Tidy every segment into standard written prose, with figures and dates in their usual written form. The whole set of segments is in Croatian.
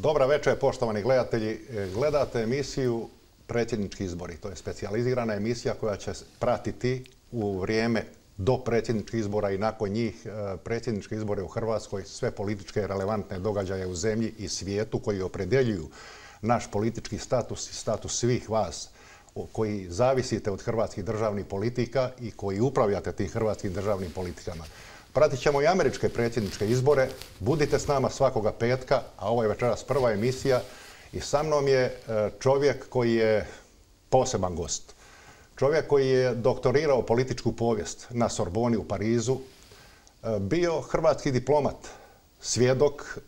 Dobra večer, poštovani gledatelji. Gledate emisiju Predsjednički izbori. To je specijalizirana emisija koja će pratiti u vrijeme do predsjedničkih izbora i nakon njih predsjedničke izbore u Hrvatskoj, sve političke relevantne događaje u zemlji i svijetu koji opredjeljuju naš politički status i status svih vas koji zavisite od hrvatskih državnih politika i koji upravljate tim hrvatskim državnim politikama. Pratit ćemo i američke predsjedničke izbore. Budite s nama svakoga petka, a ovo je večeras prva emisija i sa mnom je čovjek koji je poseban gost. Čovjek koji je doktorirao političku povijest na Sorboni u Parizu, bio hrvatski diplomat, svjedok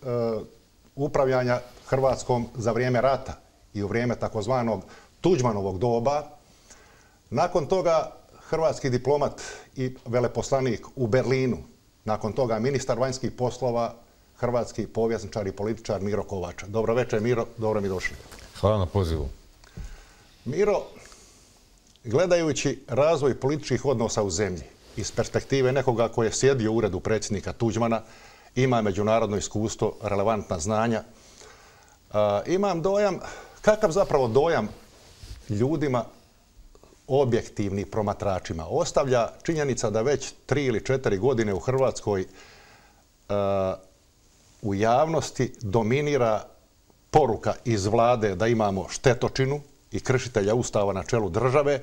upravljanja Hrvatskom za vrijeme rata i u vrijeme takozvanog Tuđmanovog doba. Nakon toga hrvatski diplomat i veleposlanik u Berlinu. Nakon toga ministar vanjskih poslova, hrvatski povjesničar i političar Miro Kovač. Dobro večer, Miro, dobro mi došli. Hvala na pozivu. Miro, gledajući razvoj političkih odnosa u zemlji iz perspektive nekoga koji je sjedio u uredu predsjednika Tuđmana, ima međunarodno iskustvo, relevantna znanja, imam dojam, kakav zapravo dojam ljudima, objektivnim promatračima ostavlja činjenica da već 3 ili 4 godine u Hrvatskoj u javnosti dominira poruka iz vlade da imamo štetočinu i kršitelja Ustava na čelu države,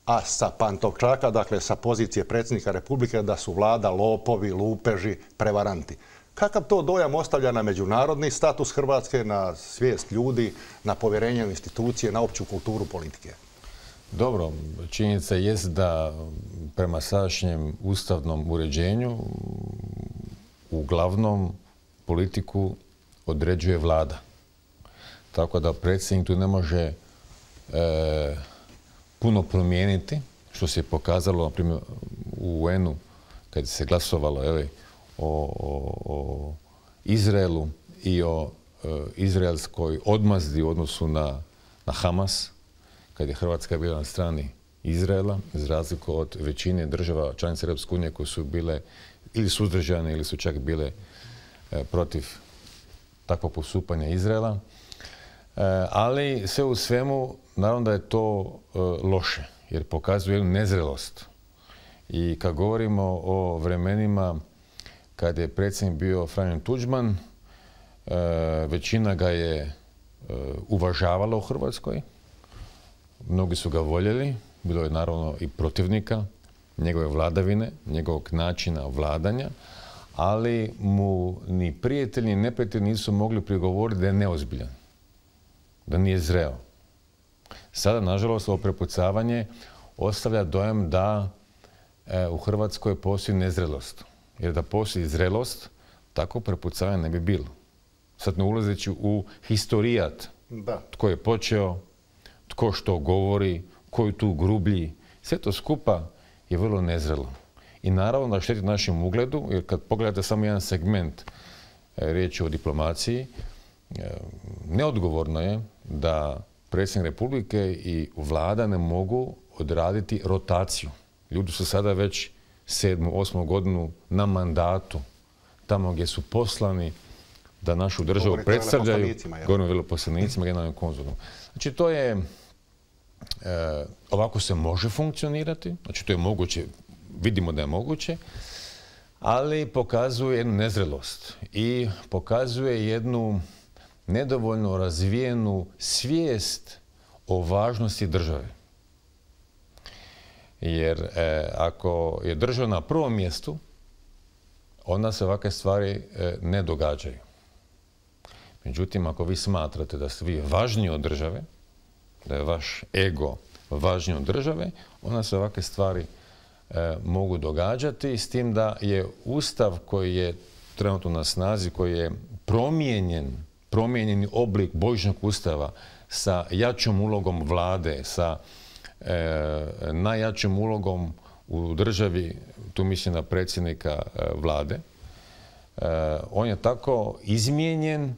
a sa Pantovčaka, dakle sa pozicije predsjednika Republike, da su vlada lopovi, lupeži, prevaranti. Kakav to dojam ostavlja na međunarodni status Hrvatske, na svijest ljudi, na povjerenje u institucije, na opću kulturu politike? Dobro, činjenica jest da prema sadašnjem ustavnom uređenju uglavnom politiku određuje vlada. Tako da predsjednik tu ne može puno promijeniti, što se je pokazalo na primjer u UN-u kad se glasovalo o Izraelu i o izraelskoj odmazdi u odnosu na Hamas, kad je Hrvatska bila na strani Izraela, za razliku od većine država članica Europske unije koje su bile ili suzdržane ili su čak bile protiv takvog postupanja Izraela. Ali sve u svemu, naravno da je to loše, jer pokazuje jednu nezrelost. I kad govorimo o vremenima kad je predsjednik bio Franjo Tuđman, većina ga je uvažavala u Hrvatskoj. Mnogi su ga voljeli, bilo je naravno i protivnika njegove vladavine, njegovog načina vladanja, ali mu ni prijatelji ni neprijatelji nisu mogli prigovoriti da je neozbiljan, da nije zreo. Sada, nažalost, ovo prepucavanje ostavlja dojam da u Hrvatskoj postoji nezrelost. Jer da postoji zrelost, tako prepucavanje ne bi bilo. Sad ne ulazeći u historijat, tko je počeo, tko što govori, tko je tu grublji. Sve to skupa je vrlo nezrelo. I naravno da šteti našem ugledu, jer kad pogledate samo jedan segment riječi o diplomaciji, neodgovorno je da predsjednik Republike i vlada ne mogu odraditi rotaciju. Ljudi su sada već 7., 8. godinu na mandatu, tamo gdje su poslani da našu državu predstavljaju, govorimo o veleposlanicima, generalnim konzulom. Znači to je, ovako se može funkcionirati, znači to je moguće, vidimo da je moguće, ali pokazuje jednu nezrelost i pokazuje jednu nedovoljno razvijenu svijest o važnosti države. Jer ako je država na prvom mjestu, onda se ovakve stvari ne događaju. Međutim, ako vi smatrate da ste vi važniji od države, da je vaš ego važniji od države, onda se ovakve stvari mogu događati, s tim da je Ustav koji je trenutno na snazi, koji je promijenjeni oblik božićnog Ustava sa jačom ulogom vlade, sa najjačom ulogom u državi, tu mislim na predsjednika vlade, on je tako izmijenjen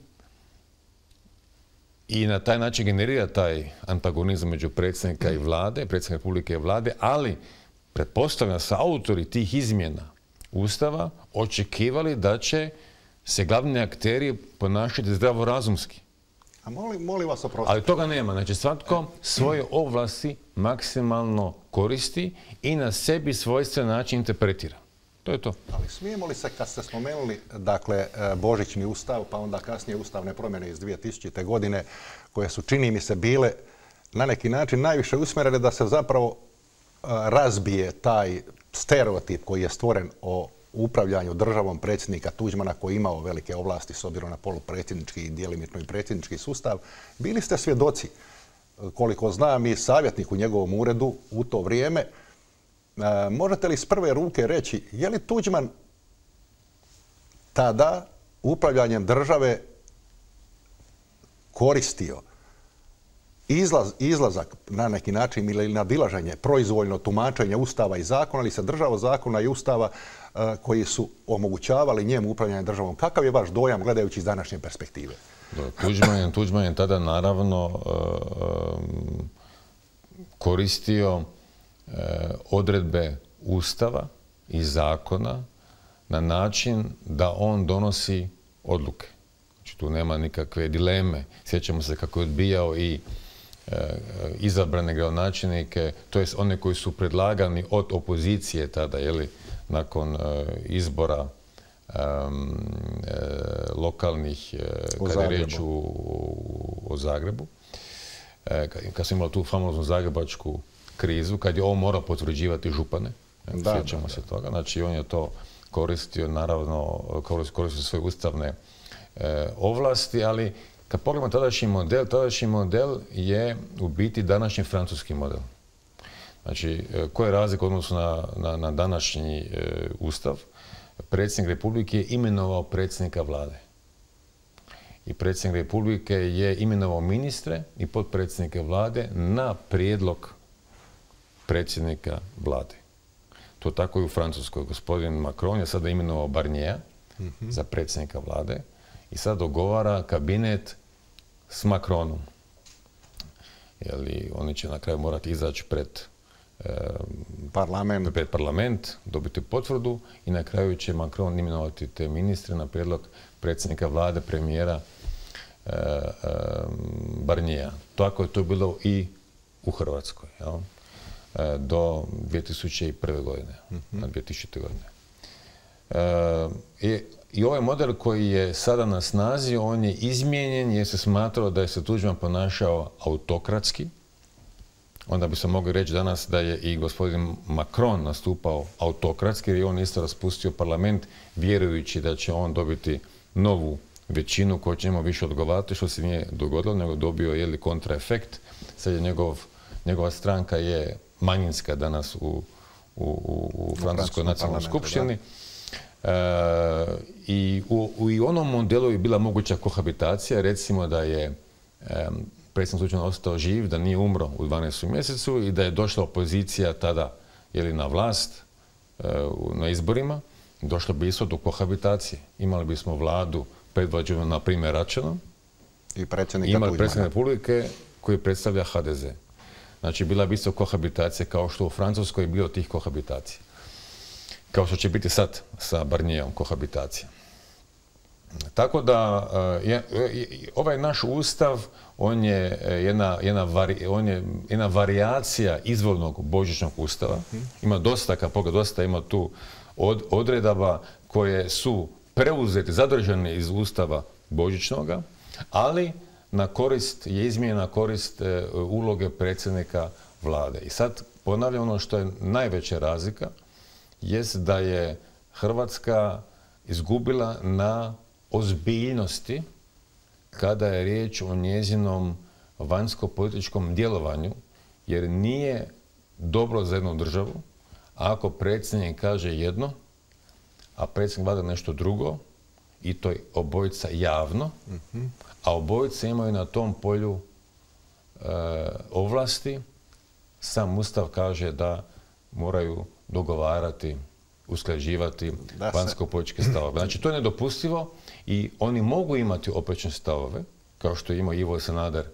i na taj način generira taj antagonizam među predsjednika i vlade, predsjednika Republike i vlade, ali pretpostavljam da su autori tih izmjena Ustava očekivali da će se glavni akteri ponašati zdravorazumski. A molim vas oprostiti. Ali toga nema. Znači, svatko svoje ovlasti maksimalno koristi i na sebi svojstven način interpretira. To je to. Ali smijemo li se, kad ste spomenuli, dakle, Božićni ustav, pa onda kasnije ustavne promjene iz 2000. godine, koje su, čini mi se, bile na neki način najviše usmjerene da se zapravo razbije taj stereotip koji je stvoren o upravljanju državom predsjednika Tuđmana, koji je imao velike ovlasti s obzirom na polupredsjednički i djelimično i predsjednički sustav. Bili ste svjedoci, koliko znam, i savjetnik u njegovom uredu u to vrijeme. Možete li s prve ruke reći, je li Tuđman tada upravljanjem države koristio izlazak na neki način ili nadilaženje, proizvoljno tumačenje Ustava i zakona, ali se držao zakona i Ustava koji su omogućavali njemu upravljanje državom? Kakav je vaš dojam gledajući iz današnje perspektive? Tuđman je tada naravno koristio odredbe Ustava i zakona na način da on donosi odluke. Znači, tu nema nikakve dileme. Sjećamo se kako je odbijao i izabrane gradonačelnike, to jest one koji su predlagani od opozicije tada, nakon izbora lokalnih, kada je riječ o Zagrebu. Kad smo imali tu famoznu zagrebačku krizu, kad je on morao potvrđivati župane. Sjećamo se toga. Znači, on je to koristio, naravno, koristio svoje ustavne ovlasti, ali kad pogledamo tadašnji model je u biti današnji francuski model. Znači, koja je razlika u odnosu na današnji ustav? Predsjednik Republike je imenovao predsjednika vlade. I predsjednik Republike je imenovao ministre i potpredsjednike vlade na prijedlog predsjednika vlade. To tako i u Francuskoj. Gospodin Macron je sada imenovao Barniera za predsjednika vlade i sad dogovara kabinet s Macronom. Oni će na kraju morati izaći pred parlament, dobiti potvrdu i na kraju će Macron imenovati te ministre na prijedlog predsjednika vlade, premijera Barniera. Tako je to bilo i u Hrvatskoj. Do 2001. godine, na 2000. godine. I ovaj model koji je sada na snazi, on je izmijenjen jer se smatralo da je se Tuđman ponašao autokratski. Onda bi se mogli reći danas da je i gospodin Macron nastupao autokratski jer je on isto raspustio parlament vjerujući da će on dobiti novu većinu koja će njemu više odgovarati, što se nije dogodilo, nego dobio kontraefekt. Sad je njegova stranka je manjinska danas u Francuskoj nacionalnoj skupštini. I u onom modelu je bila moguća kohabitacija. Recimo da je predsjednik Tuđman ostao živ, da nije umro u 12. mjesecu i da je došla opozicija tada na vlast na izborima. Došlo bi isto do kohabitacije. Imali bismo vladu predvođenu na primjer Račanom. I predsjednika Tuđmana. Imali predsjednika Republike koji predstavlja HDZ. Znači, bila bi isto kohabitacija kao što u Francuskoj je bilo tih kohabitacija. Kao što će biti sad sa Barnierom kohabitacija. Tako da, ovaj naš ustav, on je jedna varijacija izvornog božićnog ustava. Ima dosta, kad pogled, dosta ima tu odredaba koje su preuzete, zadržane iz ustava božićnoga, ali je izmijenjena korist uloge predsjednika vlade. I sad ponavljam ono što je najveća razlika, jest da je Hrvatska izgubila na ozbiljnosti kada je riječ o njezinom vanjsko-političkom djelovanju, jer nije dobro za jednu državu ako predsjednik kaže jedno, a predsjednik vlade nešto drugo, i to je obojica javno, a obojice imaju na tom polju ovlasti. Sam Ustav kaže da moraju dogovarati, usklađivati vanjsko-političke stavove. Znači, to je nedopustivo i oni mogu imati oprečne stavove, kao što je imao Ivo Sanader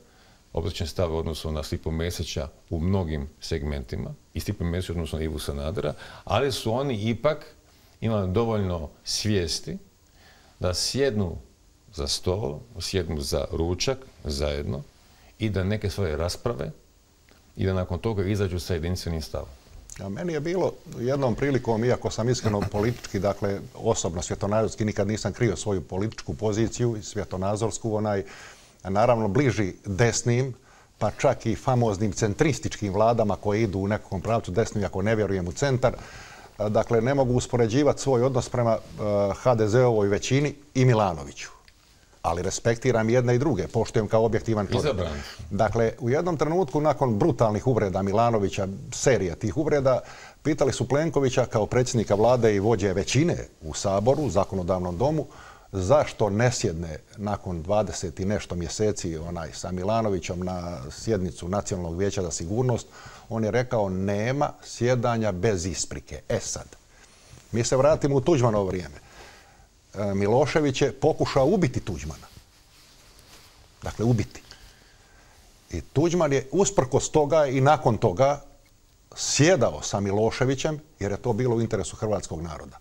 oprečne stavove u odnosu na Stipu Mesića u mnogim segmentima, i Stipu Mesića u odnosu na Ivu Sanadera, ali su oni ipak imali dovoljno svijesti da sjednu za stol, sjednu za ručak zajedno i da neke svoje rasprave i da nakon toga izađu sa jedinstvenim stavom. A meni je bilo jednom prilikom, iako sam iskreno politički, dakle osobno svjetonazorski, nikad nisam krio svoju političku poziciju i svjetonazorsku, naravno bliži desnim, pa čak i famoznim centrističkim vladama koje idu u nekakvom pravcu desnim, ako ne vjerujem u centar. Dakle, ne mogu uspoređivati svoj odnos prema HDZ-ovoj većini i Milanoviću. Ali respektiram jedne i druge, poštujem kao objektivan čovjek. Izabran. Dakle, u jednom trenutku, nakon brutalnih uvreda Milanovića, serija tih uvreda, pitali su Plenkovića kao predsjednika vlade i vođe većine u Saboru, zakonodavnom domu, zašto ne sjedne nakon 20 i nešto mjeseci sa Milanovićem na sjednicu Nacionalnog vijeća za sigurnost. On je rekao, nema sjedanja bez isprike. E sad, mi se vratimo u Tuđmanovo vrijeme. Milošević je pokušao ubiti Tuđmana. Dakle, ubiti. I Tuđman je usprkos toga i nakon toga sjedao sa Miloševićem, jer je to bilo u interesu hrvatskog naroda.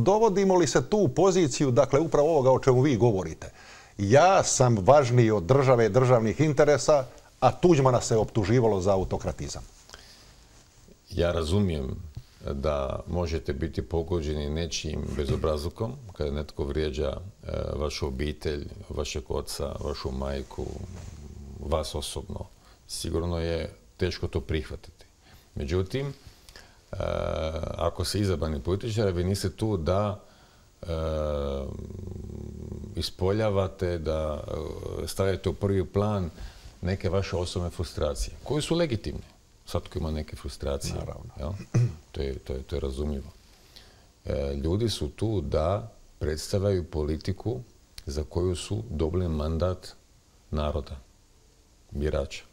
Dovodimo li se tu u poziciju, dakle, upravo ovoga o čemu vi govorite? Ja sam važniji od države i državnih interesa, a Tuđmana se optuživalo za autokratizam. Ja razumijem da možete biti pogođeni nečijim bezobrazlukom kada netko vrijeđa vašu obitelj, vašeg oca, vašu majku, vas osobno. Sigurno je teško to prihvatiti. Međutim, ako ste izabrani političar, vi niste tu da ispoljavate, da stavljate u prvi plan neke vaše osobne frustracije, koje su legitimne. Svatko ima neke frustracije. Naravno. To je razumljivo. Ljudi su tu da predstavljaju politiku za koju su dobili mandat naroda, birača.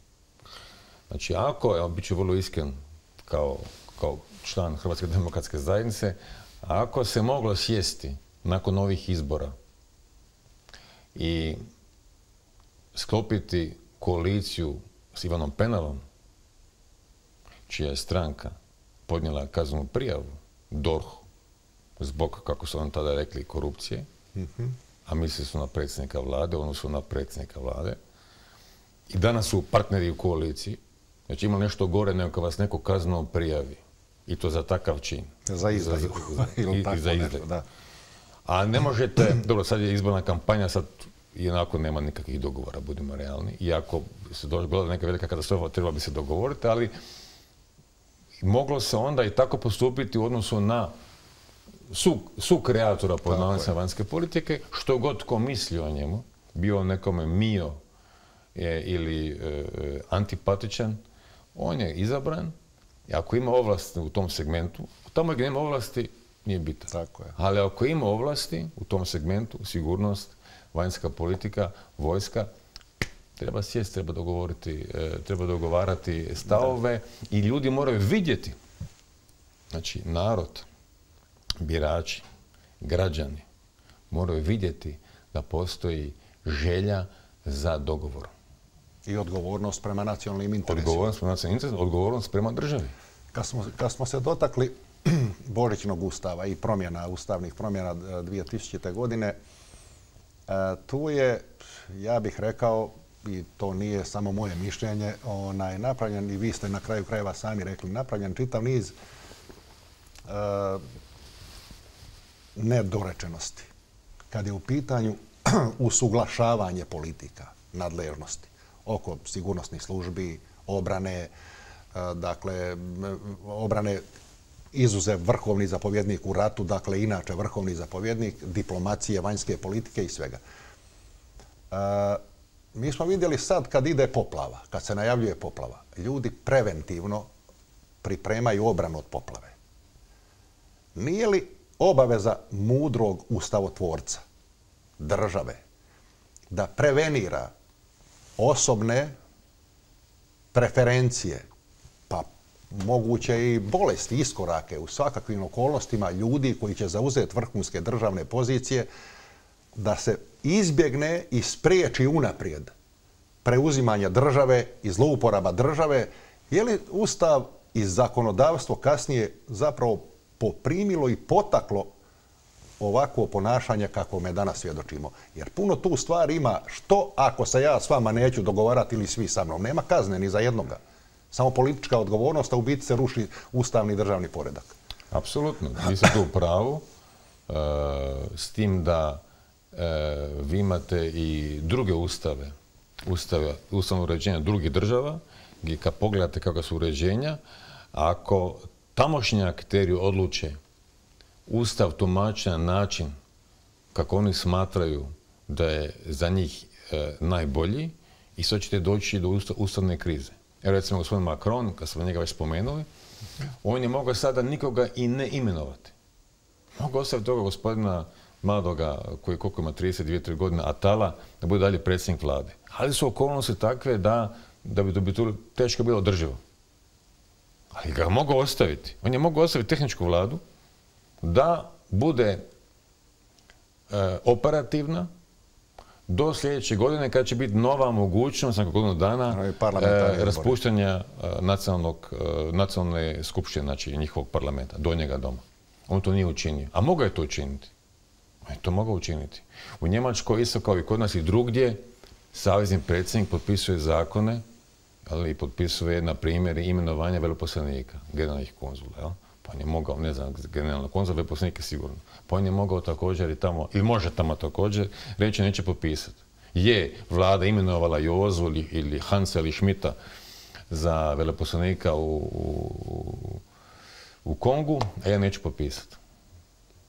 Znači, ako, bit ću vrlo iskren kao član Hrvatske demokratske zajednice, ako se moglo sjesti nakon ovih izbora i sklopiti koaliciju s Ivanom Penalom, čija je stranka podnijela kaznenu prijavu DORH-u zbog, kako su vam tada rekli, korupcije, a mislili su na predsjednika vlade, odnosno na predsjednika vlade, i danas su partneri u koaliciji, znači ima nešto gore nego kad vas neko kazneno prijavi. I to za takav čin. Za izdaju. I za izdaju. A ne možete, dobro, sad je izborna kampanja, sad i onako nema nikakvih dogovora, budimo realni. Iako se dogodila neka velika katastrofa, treba bi se dogovoriti, ali moglo se onda i tako postupiti u odnosu na sukreatora pod navodnicima vanjske politike, što god ko misli o njemu, bio nekome mio ili antipatičan, on je izabran. I ako ima ovlasti u tom segmentu, tamo gdje nema ovlasti nije bitan. Tako je. Ali ako ima ovlasti u tom segmentu, sigurnost, vanjska politika, vojska, treba sjesti, treba dogovoriti, treba dogovarati stavove i ljudi moraju vidjeti. Znači, narod, birači, građani moraju vidjeti da postoji želja za dogovorom. I odgovornost prema nacionalnim interesima. Odgovornost prema državi. Kad smo se dotakli Božićnog ustava i promjena, ustavnih promjena 2000. godine, tu je, ja bih rekao, i to nije samo moje mišljenje, napravljen, i vi ste na kraju krajeva sami rekli, napravljen čitav niz nedorečenosti. Kad je u pitanju usuglašavanje politika, nadležnosti oko sigurnosnih službi, obrane, dakle, obrane izuzev vrhovni zapovjednik u ratu, dakle, inače vrhovni zapovjednik, diplomacije, vanjske politike i svega. Mi smo vidjeli sad kad ide poplava, kad se najavljuje poplava, ljudi preventivno pripremaju obranu od poplave. Nije li obaveza mudrog ustavotvorca, države, da prevenira osobne preferencije, pa moguće i bolesti, iskorake u svakakvim okolnostima ljudi koji će zauzeti vrhunske državne pozicije, da se izbjegne i spriječi unaprijed preuzimanje države i zlouporaba države? Je li Ustav i zakonodavstvo kasnije zapravo poprimilo i potaklo ovakvo ponašanje kako me danas svjedočimo. Jer puno tu stvari ima što ako se ja s vama neću dogovarati ili svi sa mnom. Nema kazne ni za jednoga. Samo politička odgovornost, a u biti se ruši ustavni državni poredak. Apsolutno. Vi ste tu u pravu. S tim da vi imate i druge ustavno uređenja drugih država, gdje kad pogledate kakva su uređenja, ako tamošnji akteri odluče Ustav tumači na način kako oni smatraju da je za njih najbolji, i sad ćete doći do ustavne krize. Evo recimo gospodin Macron, kad smo njega već spomenuli, on je mogao sada nikoga i ne imenovati. Mogao ostaviti toga gospodina mladoga, koji koliko ima 32-3 godine, Atala, da bude dalje predsjednik vlade. Ali su okolnosti takve da bi to teško bilo održivo. Ali ga mogao ostaviti. On je mogao ostaviti tehničku vladu da bude operativna do sljedeće godine, kad će biti nova mogućnost nakon godinu dana raspuštanja nacionalne skupštine, znači njihovog parlamenta, donjega doma. On to nije učinio. A mogao je to učiniti. On je to mogao učiniti. U Njemačkoj, isto kao i kod nas i drugdje, savezni predsjednik potpisuje zakone, ali potpisuje, na primjer, imenovanje veleposlanika, generalnih konzula. Pa on je mogao, ne znam, generalnog konzula, veleposlanike sigurno. Pa on je mogao također i tamo, ili može tamo također, reći neće potpisati. Je vlada imenovala Jozu ili Hansa ili Schmidta za veleposlanika u Kongu, a ja neću potpisati.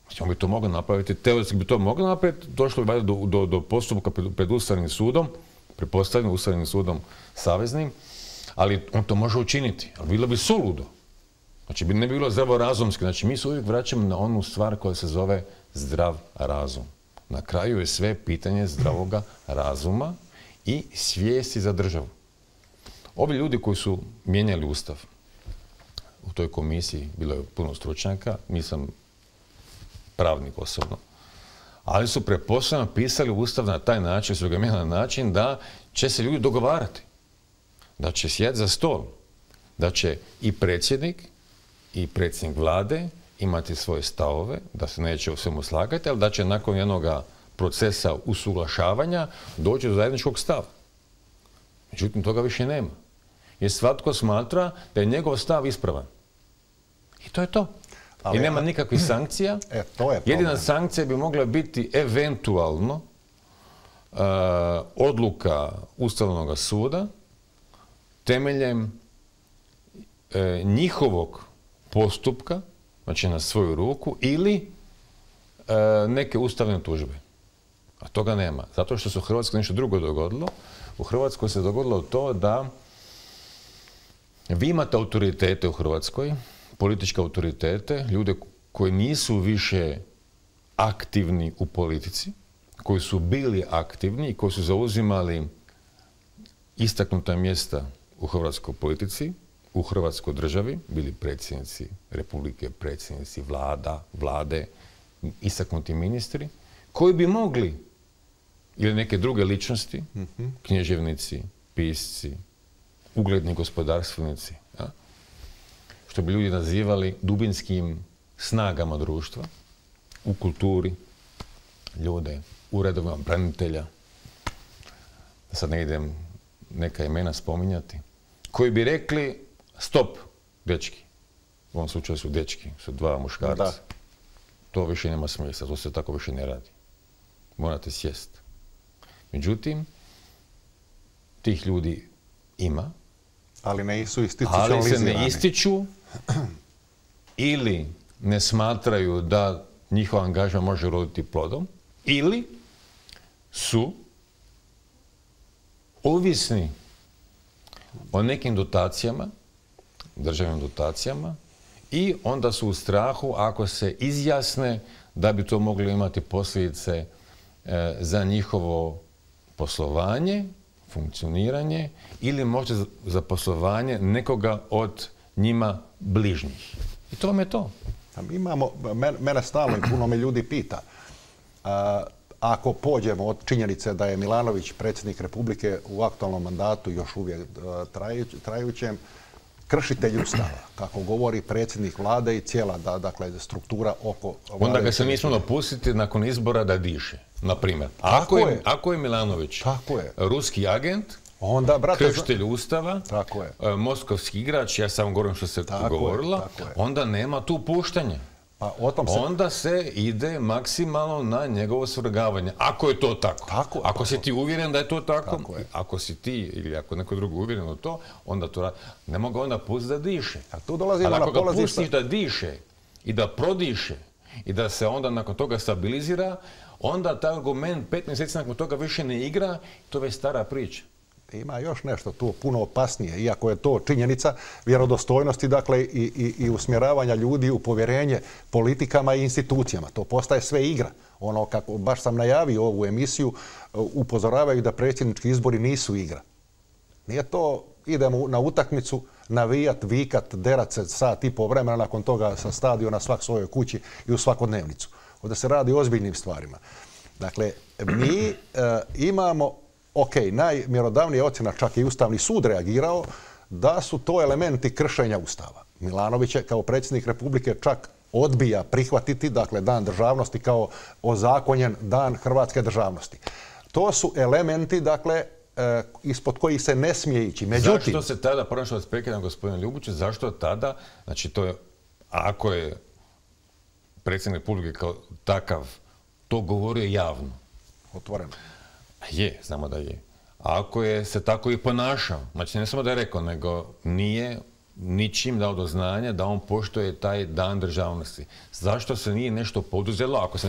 Znači, on bi to mogao napraviti, teoretski bi to mogao napraviti, došlo bi do postupka pred Ustavnim sudom, pretpostavljeno Ustavnim sudom saveznim, ali on to može učiniti, ali bilo bi suludo. Znači, ne bi bilo zdravorazumski. Znači, mi se uvijek vraćamo na onu stvar koja se zove zdrav razum. Na kraju je sve pitanje zdravoga razuma i svijesti za državu. Ovi ljudi koji su mijenjali Ustav u toj komisiji, bilo je puno stručnjaka, nisam pravnik osobno, ali su pretpostavljeno pisali Ustav na taj način, su ga mijenjali na način da će se ljudi dogovarati, da će sjediti za stol, da će i predsjednik i predsjednik vlade imati svoje stavove, da se neće u svemu slagati, ali da će nakon jednog procesa usuglašavanja doći do zajedničkog stava. Međutim, toga više nema. Jer svatko smatra da je njegov stav ispravan. I to je to. I nema nikakvih sankcija. Jedina sankcija bi mogla biti eventualno odluka Ustavnog suda temeljem njihovog postupka, znači na svoju ruku, ili neke ustavne tužbe. A toga nema. Zato što se u Hrvatskoj nešto drugo dogodilo. U Hrvatskoj se dogodilo to da vi imate autoritete u Hrvatskoj, političke autoritete, ljude koji nisu više aktivni u politici, koji su bili aktivni i koji su zauzimali istaknuta mjesta u hrvatskoj politici, u hrvatskoj državi, bili predsjednici republike, predsjednici vlade, istaknuti ministri, koji bi mogli, ili neke druge ličnosti, knježevnici, pisci, ugledni gospodarstvenici, što bi ljudi nazivali dubinskim snagama društva, u kulturi, ljude u redovima branitelja, da sad ne idem neka imena spominjati, koji bi rekli stop, dečki. U ovom slučaju su dečki, su dva muškarca. Da. To više nema smisla, to se tako više ne radi. Morate sjest. Međutim, tih ljudi ima, ali se ne ističu ili ne smatraju da njihov angažman može roditi plodom, ili su ovisni o nekim dotacijama, državnim dotacijama, i onda su u strahu ako se izjasne da bi to moglo imati posljedice za njihovo poslovanje, funkcioniranje ili možda za poslovanje nekoga od njima bližnjih. I to vam je to. Mene stalno i puno me ljudi pita, ako pođemo od činjenice da je Milanović predsjednik Republike u aktualnom mandatu još uvijek trajućem, kršitelj ustava, kako govori predsjednik vlade i cijela struktura oko vlade. Onda ga se nismo dopustiti nakon izbora da diše, na primjer. Ako je Milanović ruski agent, kršitelj ustava, moskovski igrač, ja samo govorim što se govorilo, onda nema tu puštanja. Onda se ide maksimalno na njegovo svrgavanje. Ako je to tako. Ako si ti uvjeren da je to tako, ako si ti ili ako neko drugo uvjeren u to, onda to radi. Ne mogu onda pustiti da diše. Ali ako ga pustiš da diše i da prodiše i da se onda nakon toga stabilizira, onda taj argument 5 mjeseci nakon toga više ne igra, to je već stara priča. Ima još nešto tu puno opasnije, iako je to činjenica vjerodostojnosti, dakle, i usmjeravanja ljudi u povjerenje politikama i institucijama. To postaje sve igra. Ono, kako baš sam najavio ovu emisiju, upozoravaju da predsjednički izbori nisu igra. Nije to, idemo na utakmicu, navijat, vikat, derat se sat i pol vremena, nakon toga sa stadiona svak svojoj kući i u svakodnevnicu. Ovdje se radi o ozbiljnim stvarima. Dakle, mi imamo najmjerodavnija ocjena, čak i Ustavni sud reagirao, da su to elementi kršenja Ustava. Milanović je kao predsjednik Republike čak odbija prihvatiti, dakle, Dan državnosti kao ozakonjen Dan hrvatske državnosti. To su elementi, dakle, ispod kojih se ne smije ići. Međutim, zašto se tada, prvo što vas prekidam, gospodine Ljubiću, zašto tada, znači to je, ako je predsjednik Republike kao takav to govorio javno? Otvoreno. Je, znamo da je. A ako je se tako i ponašao, znači ne samo da je rekao, nego nije ničim dao do znanja da on poštuje taj Dan državnosti. Zašto se nije nešto poduzelo, ako se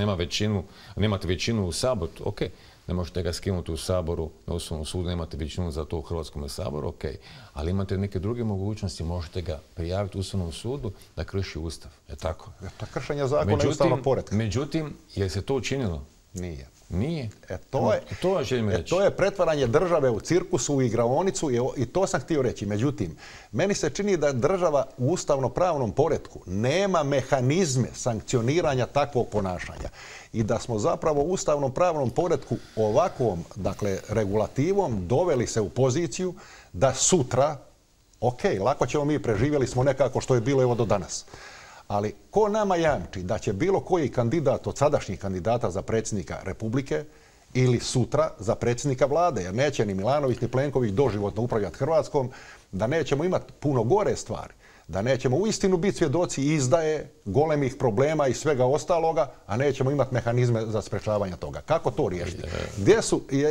nemate većinu u Saboru, ok, ne možete ga skinuti u Saboru, na Ustavnom sudu, nemate većinu za to u Hrvatskom saboru, ok, ali imate neke druge mogućnosti, možete ga prijaviti u Ustavnom sudu da krši Ustav, je tako? To kršenje zakona i ustavnog poretka. Međutim, je se to učinilo? Nije. Nije. To je pretvaranje države u cirkusu, u igraonicu i to sam htio reći. Međutim, meni se čini da država u ustavno-pravnom poretku nema mehanizme sankcioniranja takvog ponašanja i da smo zapravo u ustavno-pravnom poretku ovakvom, dakle, regulativom doveli se u poziciju da sutra, ok, lako ćemo mi, preživjeli smo nekako što je bilo evo do danas. Ali ko nama jamči da će bilo koji kandidat od sadašnjih kandidata za predsjednika Republike ili sutra za predsjednika vlade, jer neće ni Milanović ni Plenković doživotno upravljati Hrvatskom, da nećemo imati puno gore stvari, da nećemo uistinu biti svjedoci izdaje, golemih problema i svega ostaloga, a nećemo imati mehanizme za sprečavanje toga. Kako to riješiti?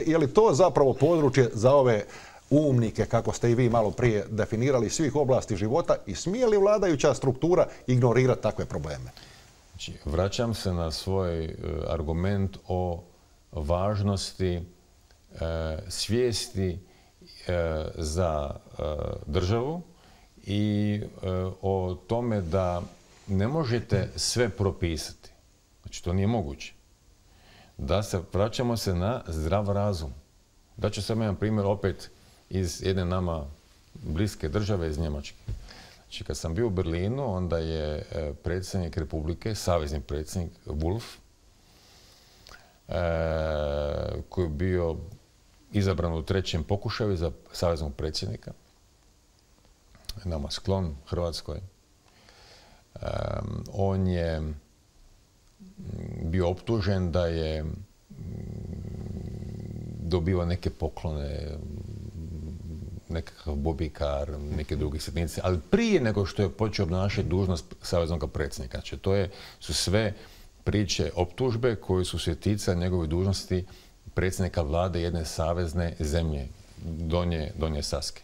Je li to zapravo područje za ove umnike, kako ste i vi malo prije definirali, svih oblasti života, i smije li vladajuća struktura ignorirati takve probleme? Znači, vraćam se na svoj argument o važnosti svijesti za državu i o tome da ne možete sve propisati. Znači, to nije moguće. Vraćamo se na zdrav razum. Daću sam jedan primjer opet iz jedne nama bliske države, iz Njemačke. Znači, kad sam bio u Berlinu, onda je predsjednik Republike, savezni predsjednik Wolf, koji je bio izabran u 3. pokušaju za saveznog predsjednika, nama sklon Hrvatskoj. On je bio optužen da je dobivao neke poklone, nekakav bobikar, neke druge sitnice, ali prije nego što je počeo obnašati dužnost saveznog predsjednika. Znači, su sve priče, optužbe koje su se ticale njegove dužnosti predsjednika vlade jedne savezne zemlje, Donje Saske.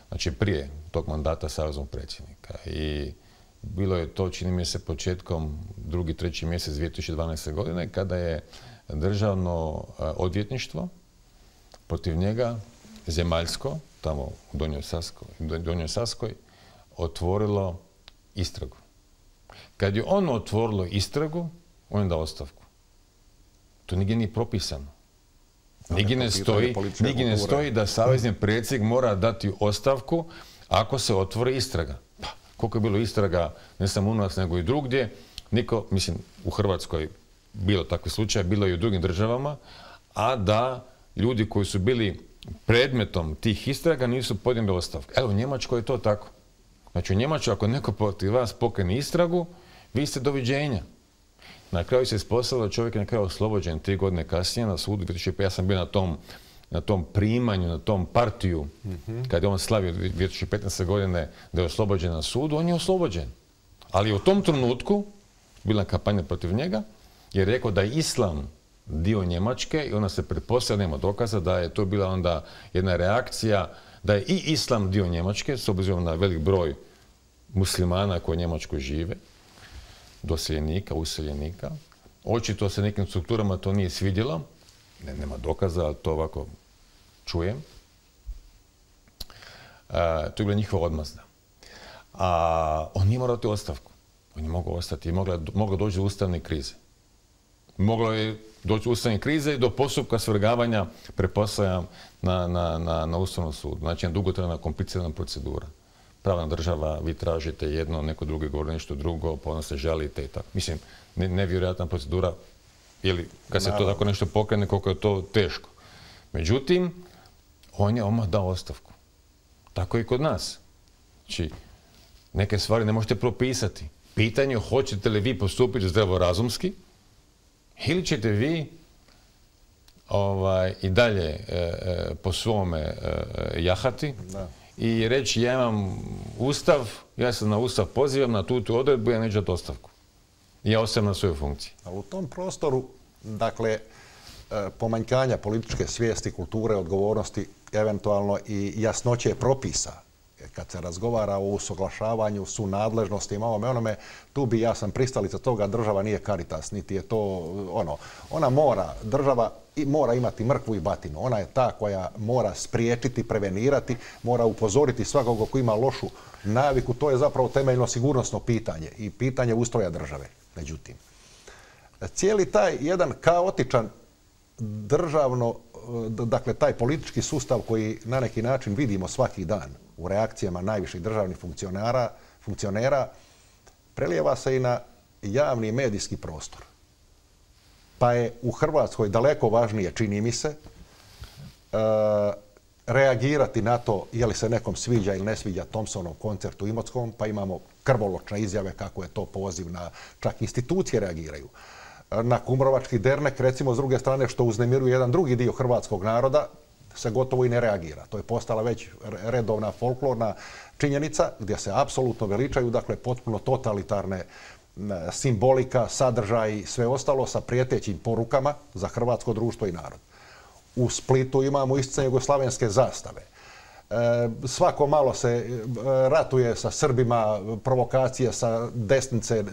Znači, prije tog mandata saveznog predsjednika. I bilo je to, čini mi se, početkom 2. 3. mjesec 2012. godine, kada je državno odvjetništvo protiv njega, zemaljsko, tamo u Donjoj Saskoj, otvorilo istragu. Kad je ono otvorilo istragu, on je dao ostavku. To nigdje nije propisano. Nigdje ne stoji da savezni predsjednik mora dati ostavku ako se otvori istraga. Pa, koliko je bilo istraga, ne samo u nas, nego i drugdje, niko, mislim, u Hrvatskoj bilo takvi slučaj, bilo i u drugim državama, a da ljudi koji su bili predmetom tih istraga nisu podnijeli ostavke. Evo, u Njemačkoj je to tako. Znači, u Njemačkoj ako neko protiv vas pokrene istragu, vi ste doviđenja. Na kraju se ispostavilo da čovjek je na kraju oslobođen 3 godine kasnije na sudu. Ja sam bio na tom primanju, na tom partiju, kad je on slavio 2015. godine da je oslobođen na sudu, on je oslobođen. Ali u tom trenutku, bila kampanja protiv njega, je rekao da je islam dio Njemačke i onda se pretpostavlja, nema dokaza, da je to bila onda jedna reakcija da je i islam dio Njemačke, s obzirom na velik broj muslimana koji u Njemačkoj žive, doseljenika, useljenika. Očito se nekim strukturama to nije svidjelo, nema dokaza, ali to ovako čujem. To je bila njihova odmazda. A on nije morao dati ostavku. On je mogao ostati i moglo doći do ustavne krize. Moglo je doći do ustavne krize i do postupka svrgavanja, pretpostavljam, na Ustavnom sudu. Znači, jedna dugotrajna, komplicirana procedura. Pravna država, vi tražite jedno, neko drugi govori nešto drugo, pa onda se žalite i tako. Mislim, nevjerojatna procedura, ili kad se to tako nešto pokrene, koliko je to teško. Međutim, on je odmah dao ostavku. Tako i kod nas. Znači, neke stvari ne možete propisati. Pitanje je hoćete li vi postupiti zdravorazumski ili ćete vi i dalje po svome jahati i reći ja imam ustav, ja se na ustav pozivam, na tu odredbu, ja neću dati ostavku. Ja ostajem na svojoj funkciji. A u tom prostoru, dakle, pomanjkanja političke svijesti, kulture, odgovornosti, eventualno i jasnoće propisa, kad se razgovara o usuglašavanju, sunadležnostima, onome, tu bi, ja sam pristalica toga, država nije Caritas, niti je to ono. Ona država mora imati mrkvu i batinu. Ona je ta koja mora spriječiti, prevenirati, mora upozoriti svakog ko ima lošu naviku. To je zapravo temeljno sigurnosno pitanje i pitanje ustroja države. Međutim, cijeli taj jedan kaotičan državno, dakle taj politički sustav koji na neki način vidimo svaki dan u reakcijama najviših državnih funkcionera, prelijeva se i na javni medijski prostor. Pa je u Hrvatskoj daleko važnije, čini mi se, reagirati na to je li se nekom sviđa ili ne sviđa Thompsonov koncert u Imotskom, pa imamo krvoločne izjave kako je to poziv na, čak institucije reagiraju. Na Kumrovački dernek, recimo, s druge strane, što uznemiruje jedan drugi dio hrvatskog naroda, se gotovo i ne reagira. To je postala već redovna folklorna činjenica gdje se apsolutno veličaju, dakle, potpuno totalitarne simbolika, sadržaj i sve ostalo sa prijetećim porukama za hrvatsko društvo i narod. U Splitu imamo isticanje jugoslavenske zastave. Svako malo se ratuje sa Srbima, provokacije sa desnice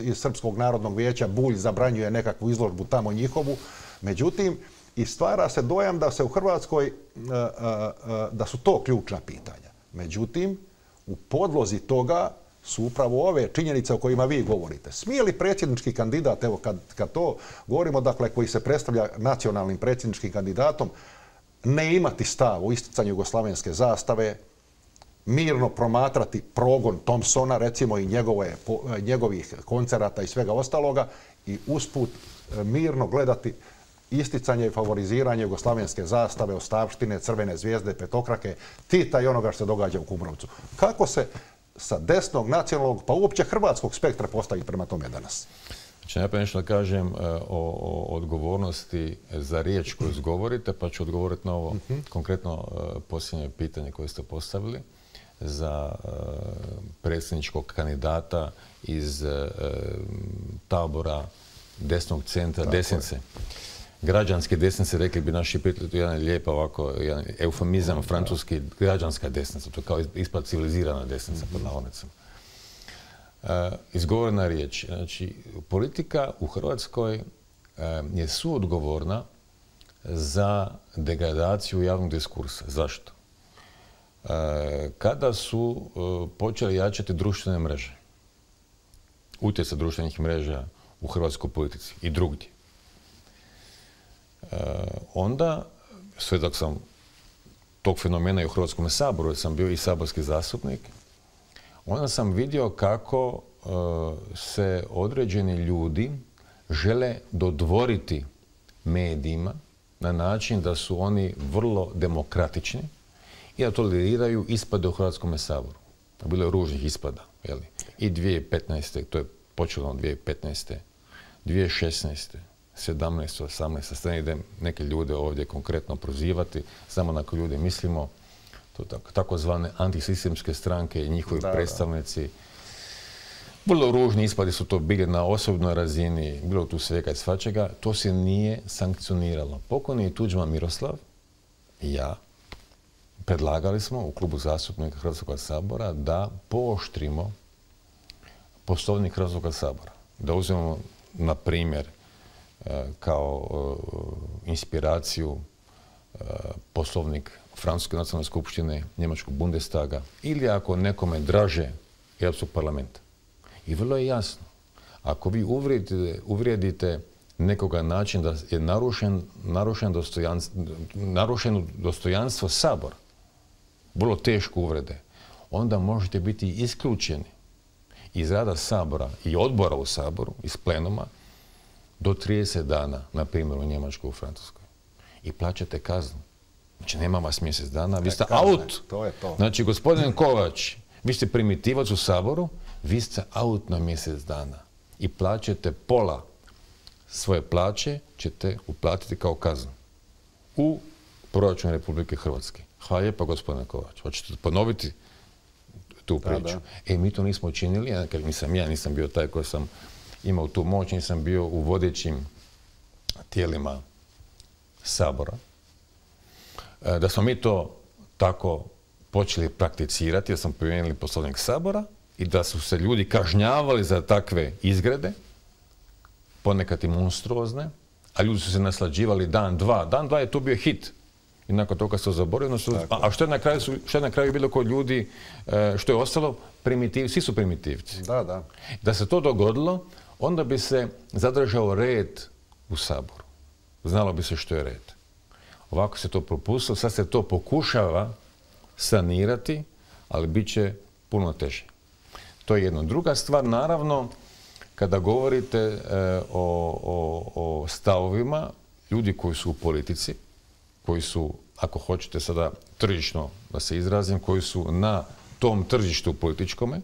iz Srpskog narodnog vijeća, Bulj zabranjuje nekakvu izložbu tamo njihovu. Međutim, i stvara se dojam da se u Hrvatskoj, da su to ključna pitanja. Međutim, u podlozi toga su upravo ove činjenice o kojima vi govorite. Smije li predsjednički kandidat, evo kad to govorimo, dakle, koji se predstavlja nacionalnim predsjedničkim kandidatom, ne imati stav u isticanju jugoslavenske zastave, mirno promatrati progon Thompsona, recimo i njegovih koncerata i svega ostaloga, i usput mirno gledati isticanje i favoriziranje jugoslavenske zastave, ostavštine, crvene zvijezde, petokrake, Tita i onoga što se događa u Kumrovcu. Kako se sa desnog, nacionalnog, pa uopće hrvatskog spektra postavi prema tome danas? Znači, najprije nešto da kažem o odgovornosti za riječ koju izgovorite, pa ću odgovoriti na ovo konkretno posljednje pitanje koje ste postavili za predsjedničkog kandidata iz tabora desnog centra, desnice. Građanske desnice, rekli bi naši prijatelji, to je jedan lijepa ovako, jedan eufemizam francuski, građanska desnica, to je kao ispod civilizirana desnica, pod navodnicama. Izgovorena riječ. Znači, politika u Hrvatskoj je suodgovorna za degradaciju javnog diskursa. Zašto? Kada su počeli jačati društvene mreže, utjecaj društvenih mreža u hrvatskoj politici i drugdje, onda, sve dok sam tog fenomena i u Hrvatskom saboru, jer sam bio i saborski zastupnik, onda sam vidio kako se određeni ljudi žele dodvoriti medijima na način da su oni vrlo demokratični i da toleriraju ispade u Hrvatskom saboru. Bilo je ružnih ispada. Jeli? I 2015. to je počelo 2015. 2016. 17. 18. Sad idem neke ljude ovdje konkretno prozivati. Znamo na koje ljude mislimo. To takozvane antisistemske stranke i njihovi predstavnici. Vrlo ružni ispadi su to bili na osobnoj razini, bilo tu svega i svačega. To se nije sankcioniralo. Pokojni Tuđman Miroslav i ja predlagali smo u klubu zastupnika Hrvatskog sabora da pooštrimo Poslovnik Hrvatskog sabora. Da uzmemo, na primjer, kao inspiraciju Poslovnik Francuske nacionalne skupštine, Njemačkog Bundestaga ili ako nekome draže Europskog parlamenta. I vrlo je jasno, ako vi uvrijedite nekoga način da je narušeno dostojanstvo Sabora, vrlo teško uvrede, onda možete biti isključeni iz rada Sabora i odbora u Saboru, iz plenuma, do 30 dana, na primjer u Njemačkoj, u Francuskoj. I plaćate kaznu. Znači, nema vas mjesec dana, vi ste out. To je to. Znači, gospodin Kovač, vi ste primitivac u Saboru, vi ste out na mjesec dana. I plaćate pola svoje plaće, ćete uplatiti kao kaznu u proračun Republike Hrvatske. Hvala lijepa, gospodine Kovač. Hoćete ponoviti tu priču? Mi to nismo učinili, ja nisam bio taj koji sam imao tu moć, nisam bio u vodećim tijelima Sabora. Da smo mi to tako počeli prakticirati, da smo promijenili Poslovnik Sabora i da su se ljudi kažnjavali za takve izgrede, ponekad i monstruozne, a ljudi su se naslađivali dan, dva. Dan, dva je to bio hit. I nakon toga se zaboravili. A što je na kraju bilo kod ljudi, što je ostalo? Svi su primitivci. Da se to dogodilo, onda bi se zadržao red u Saboru. Znalo bi se što je red. Ovako se to propustilo, sad se to pokušava sanirati, ali bit će puno teže. To je jedna. Druga stvar, naravno, kada govorite o stavovima ljudi koji su u politici, koji su, ako hoćete sada tržišno da se izrazim, koji su na tom tržištu političkome,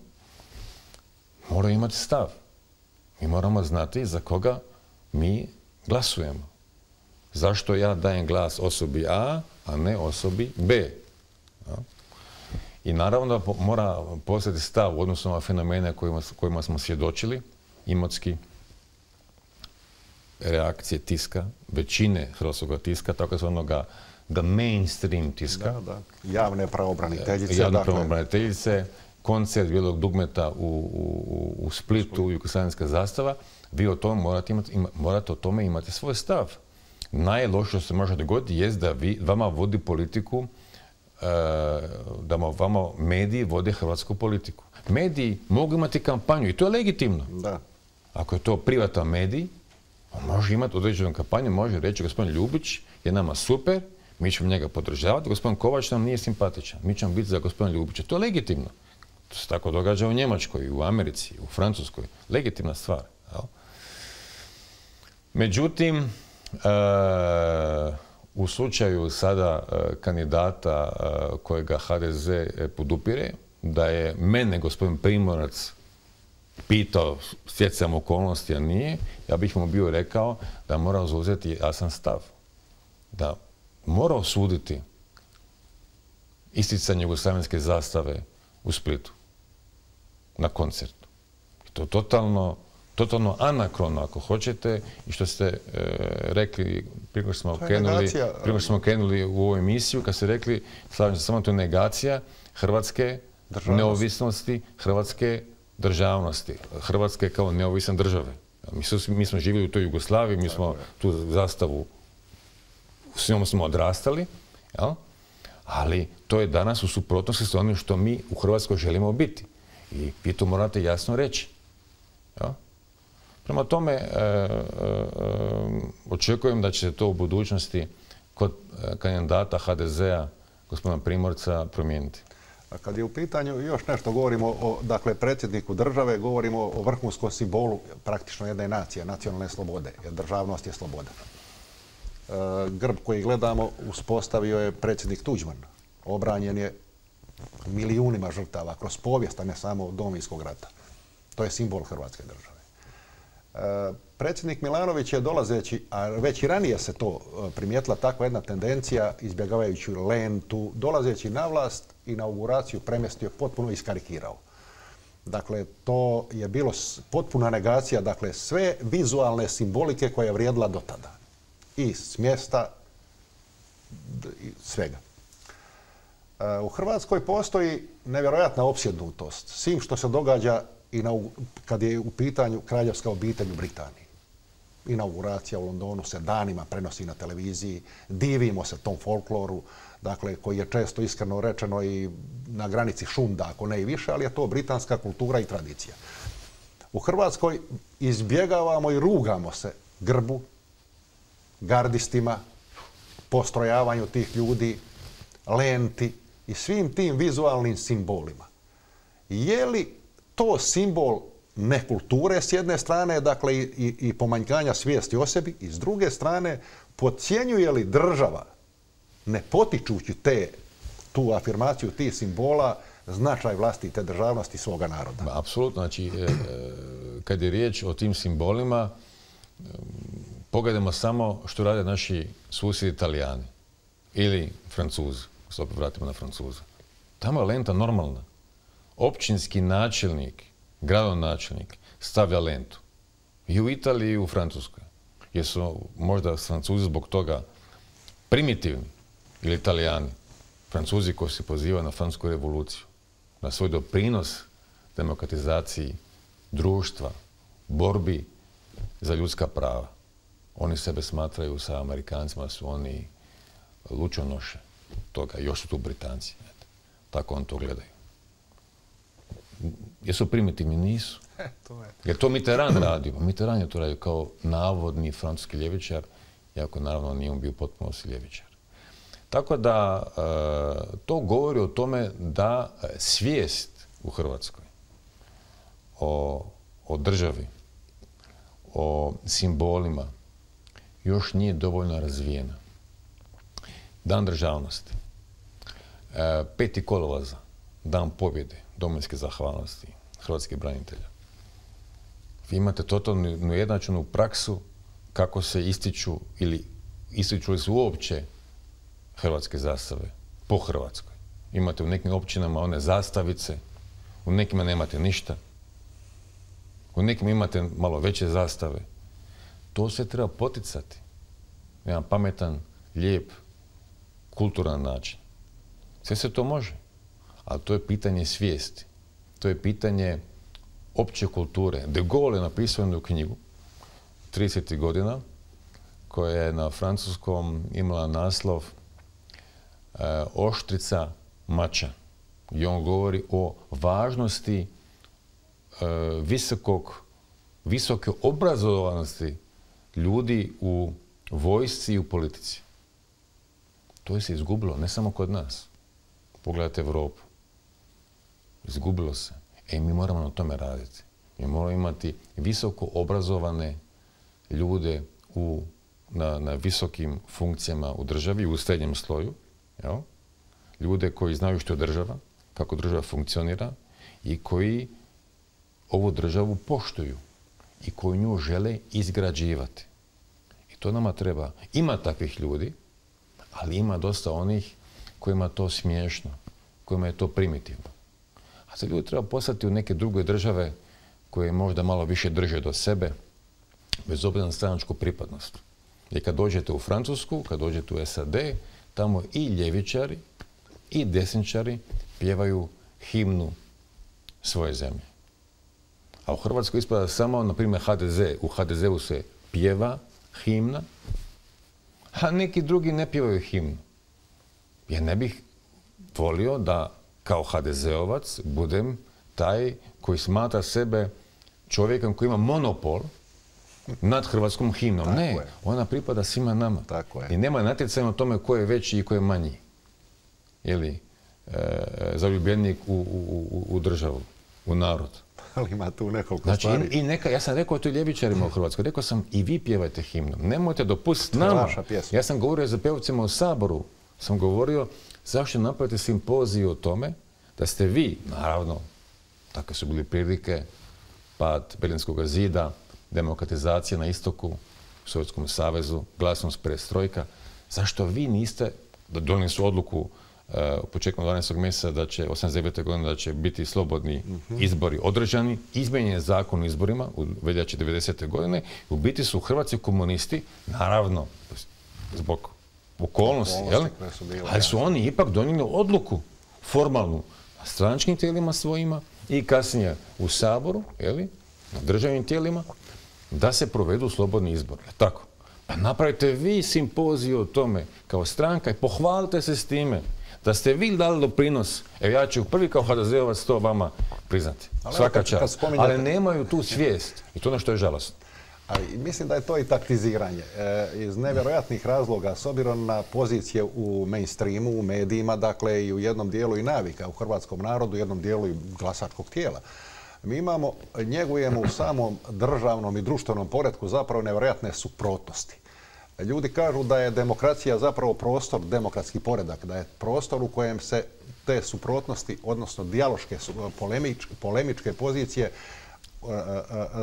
moraju imati stav. Mi moramo znati za koga mi glasujemo. Zašto ja dajem glas osobi A, a ne osobi B? I naravno da mora postojati stav u odnosu na fenomene kojima smo svjedočili, Imotski, reakcije tiska, većine hrvatskog tiska, tako zvanoga mainstream tiska. Javne pravobraniteljice. Javne pravobraniteljice, koncert Bijelog dugmeta u Splitu, jugoslavenska zastava. Vi o tome morate o tome imati svoj stav. Najlošije što se može dogoditi jest da vama vodi politiku, da vama mediji vode hrvatsku politiku. Mediji mogu imati kampanju i to je legitimno. Ako je to privatan medij, on može imati određenu kampanju, može reći gospodin Ljubić je nama super, mi ćemo njega podržavati, gospodin Kovač nam nije simpatičan, mi ćemo biti za gospodina Ljubića. To je legitimno. To se tako događa u Njemačkoj, u Americi, u Francuskoj. Legitimna stvar. Međutim, u slučaju sada kandidata kojega HDZ podupire, da je mene gospodin Primorac pitao stjecajem okolnosti, a nije, ja bih mu bio rekao da mora zauzeti jasan stav. Da mora osuditi isticanje jugoslavenske zastave u Splitu na koncertu. To je totalno anakrono, ako hoćete, i što ste rekli, prije što smo krenuli u ovu emisiju, kad ste rekli, slažem se, samo to je negacija Hrvatske neovisnosti, Hrvatske državnosti, Hrvatske kao neovisne države. Mi smo živjeli u toj Jugoslaviji, mi smo tu zastavu, s njom smo odrastali, ali to je danas u suprotnosti s onim što mi u Hrvatskoj želimo biti. I vi to morate jasno reći. Prema tome, očekujem da će se to u budućnosti kod kandidata HDZ-a, gospodina Primorca, promijeniti. A kad je u pitanju još nešto, govorimo o predsjedniku države, govorimo o vrhunskom simbolu praktično jedne nacije, nacionalne slobode, jer državnost je sloboda. Grb koji gledamo uspostavio je predsjednik Tuđman. Obranjen je milijunima žrtava kroz povijest, a ne samo od Domovinskog rata. To je simbol Hrvatske države. Predsjednik Milanović je dolazeći, a već i ranije se to primijetila takva jedna tendencija, izbjegavajući lentu, dolazeći na vlast, inauguraciju premjestio, potpuno iskarikirao. Dakle, to je bilo potpuna negacija, dakle, sve vizualne simbolike koja je vrijedila do tada. I s mjesta, i svega. U Hrvatskoj postoji nevjerojatna opsjednutost svim što se događa kad je u pitanju kraljevska obitelj u Britaniji. Inauguracija u Londonu se danima prenosi na televiziji, divimo se tom folkloru, dakle, koji je često iskreno rečeno i na granici šunda, ako ne i više, ali je to britanska kultura i tradicija. U Hrvatskoj izbjegavamo i rugamo se grbu, gardistima, postrojavanju tih ljudi, lenti i svim tim vizualnim simbolima. Je li to simbol nekulture s jedne strane, dakle i pomanjkanja svijesti o sebi, i s druge strane podcjenjuje li država, ne potičući tu afirmaciju tih simbola, značaj vlastite državnosti svoga naroda? Apsolutno. Znači, kad je riječ o tim simbolima, pogledajmo samo što rade naši susjedi Italijani ili Francuzi. Se opet vratimo na Francuza. Tamo je lenta normalna. Općinski načelnik, gradonačelnik stavlja lentu. I u Italiji i u Francuskoj. Jer su možda Francuzi zbog toga primitivni ili Italijani. Francuzi koji se pozivaju na Francusku revoluciju, na svoj doprinos demokratizaciji društva, borbi za ljudska prava. Oni sebe smatraju sa Amerikancima, su oni lučonoše toga. Još su tu Britanci. Tako on to gledaju. Jesu primitivni? Nisu. Jer to Mitterrand radi. Mitterrand je to radio kao navodni francuski ljevičar, iako naravno nije on bio potpuno ljevičar. Tako da to govori o tome da svijest u Hrvatskoj o državi, o simbolima još nije dovoljno razvijena. Dan državnosti, 5. kolovoza, dan pobjede, domovinske zahvalnosti hrvatskih branitelja. Vi imate totalno neujednačenu praksu kako se ističu li su uopće hrvatske zastave po Hrvatskoj. Imate u nekim općinama one zastavice, u nekima nemate ništa, u nekim imate malo veće zastave. To sve treba poticati. Jedan pametan, lijep, kulturan način. Sve se to može, ali to je pitanje svijesti. To je pitanje opće kulture. De Gaulle je napisao jednu knjigu 30. godina koja je na francuskom imala naslov Oštrica mača. I on govori o važnosti visoke obrazovanosti ljudi u vojsci i u politici. To je se izgubilo, ne samo kod nas. Pogledajte Evropu. Izgubilo se. Mi moramo na tome raditi. Mi moramo imati visoko obrazovane ljude na visokim funkcijama u državi, u srednjem sloju. Ljude koji znaju što je država, kako država funkcionira i koji ovu državu poštuju i koji nju žele izgrađivati. I to nama treba. Ima takvih ljudi, ali ima dosta onih kojima je to smiješno, kojima je to primitivno. A za ljudi treba poslati u neke druge države koje možda malo više drže do sebe, bez obzira na stranačku pripadnost. Jer kad dođete u Francusku, kad dođete u SAD, tamo i ljevičari i desničari pjevaju himnu svoje zemlje. A u Hrvatskoj ispada samo, na primjer, HDZ. U HDZ-u se pjeva himna, a neki drugi ne pjevaju himnu. Ja ne bih volio da kao HDZ-ovac budem taj koji smatra sebe čovjekom koji ima monopol nad hrvatskom himnom. Tako ne, je. Ona pripada svima nama. Tako je. I nema natjecanja o tome ko je veći i ko je manji. Ili zaljubljenik u državu, u narod. ali ima tu nekoliko znači, stvari. ja sam rekao to i ljevičarima u Hrvatskoj, rekao sam i vi pjevajte himnu. Nemojte dopustiti nama. Ja sam govorio za pjevcima u Saboru, sam govorio zašto napravite simpoziju o tome da ste vi, naravno, takve su bili prilike, pad Berlinskog zida, demokratizacija na istoku, u Sovjetskom savezu, glasnost perestrojka. Zašto vi niste, da donijeli su odluku početkom 12. mjeseca da će 89. godine da će biti slobodni izbori održani, izmijenjen je zakon o izborima u veljači 90. godine i u biti su hrvatski komunisti, naravno, zbog okolnosti, ali su oni ipak donijeli odluku formalnu na stranačkim tijelima svojima i kasnije u Saboru, na državnim tijelima, da se provedu slobodni izbori. Tako. Pa napravite vi simpoziju o tome kao stranka i pohvalite se s time da ste vi dali doprinos. Evo ja ću prvi kao HDZ-ovac to vama priznati. Svaka čast. Ali nemaju tu svijest. I to ono što je žalosno. Ali mislim da je to i taktiziranje. Iz nevjerojatnih razloga, s obzirom na pozicije u mainstreamu, u medijima, dakle i u jednom dijelu i navika u hrvatskom narodu, u jednom dijelu i glasačkog tijela. Mi njegujemo u samom državnom i društvenom poretku zapravo nevjerojatne suprotnosti. Ljudi kažu da je demokracija zapravo prostor, demokratski poredak, da je prostor u kojem se te suprotnosti, odnosno dijaloške, polemičke pozicije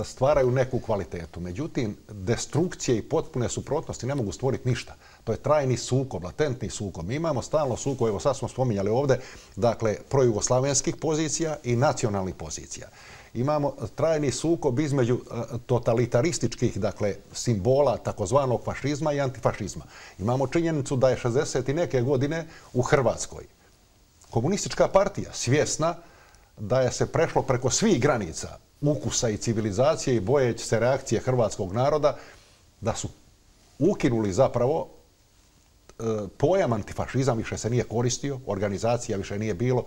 stvaraju neku kvalitetu. Međutim, destrukcije i potpune suprotnosti ne mogu stvoriti ništa. To je trajni sukob, latentni sukob. Mi imamo stalno sukob, evo sad smo spominjali ovdje, dakle, projugoslavenskih pozicija i nacionalnih pozicija. Imamo trajni sukob između totalitarističkih, dakle, simbola takozvanog fašizma i antifašizma. Imamo činjenicu da je 60 i neke godine u Hrvatskoj komunistička partija svjesna da je se prešlo preko svih granica ukusa i civilizacije i bojeći se reakcije hrvatskog naroda, da su ukinuli zapravo pojam antifašizam, više se nije koristio, organizacija više nije bilo,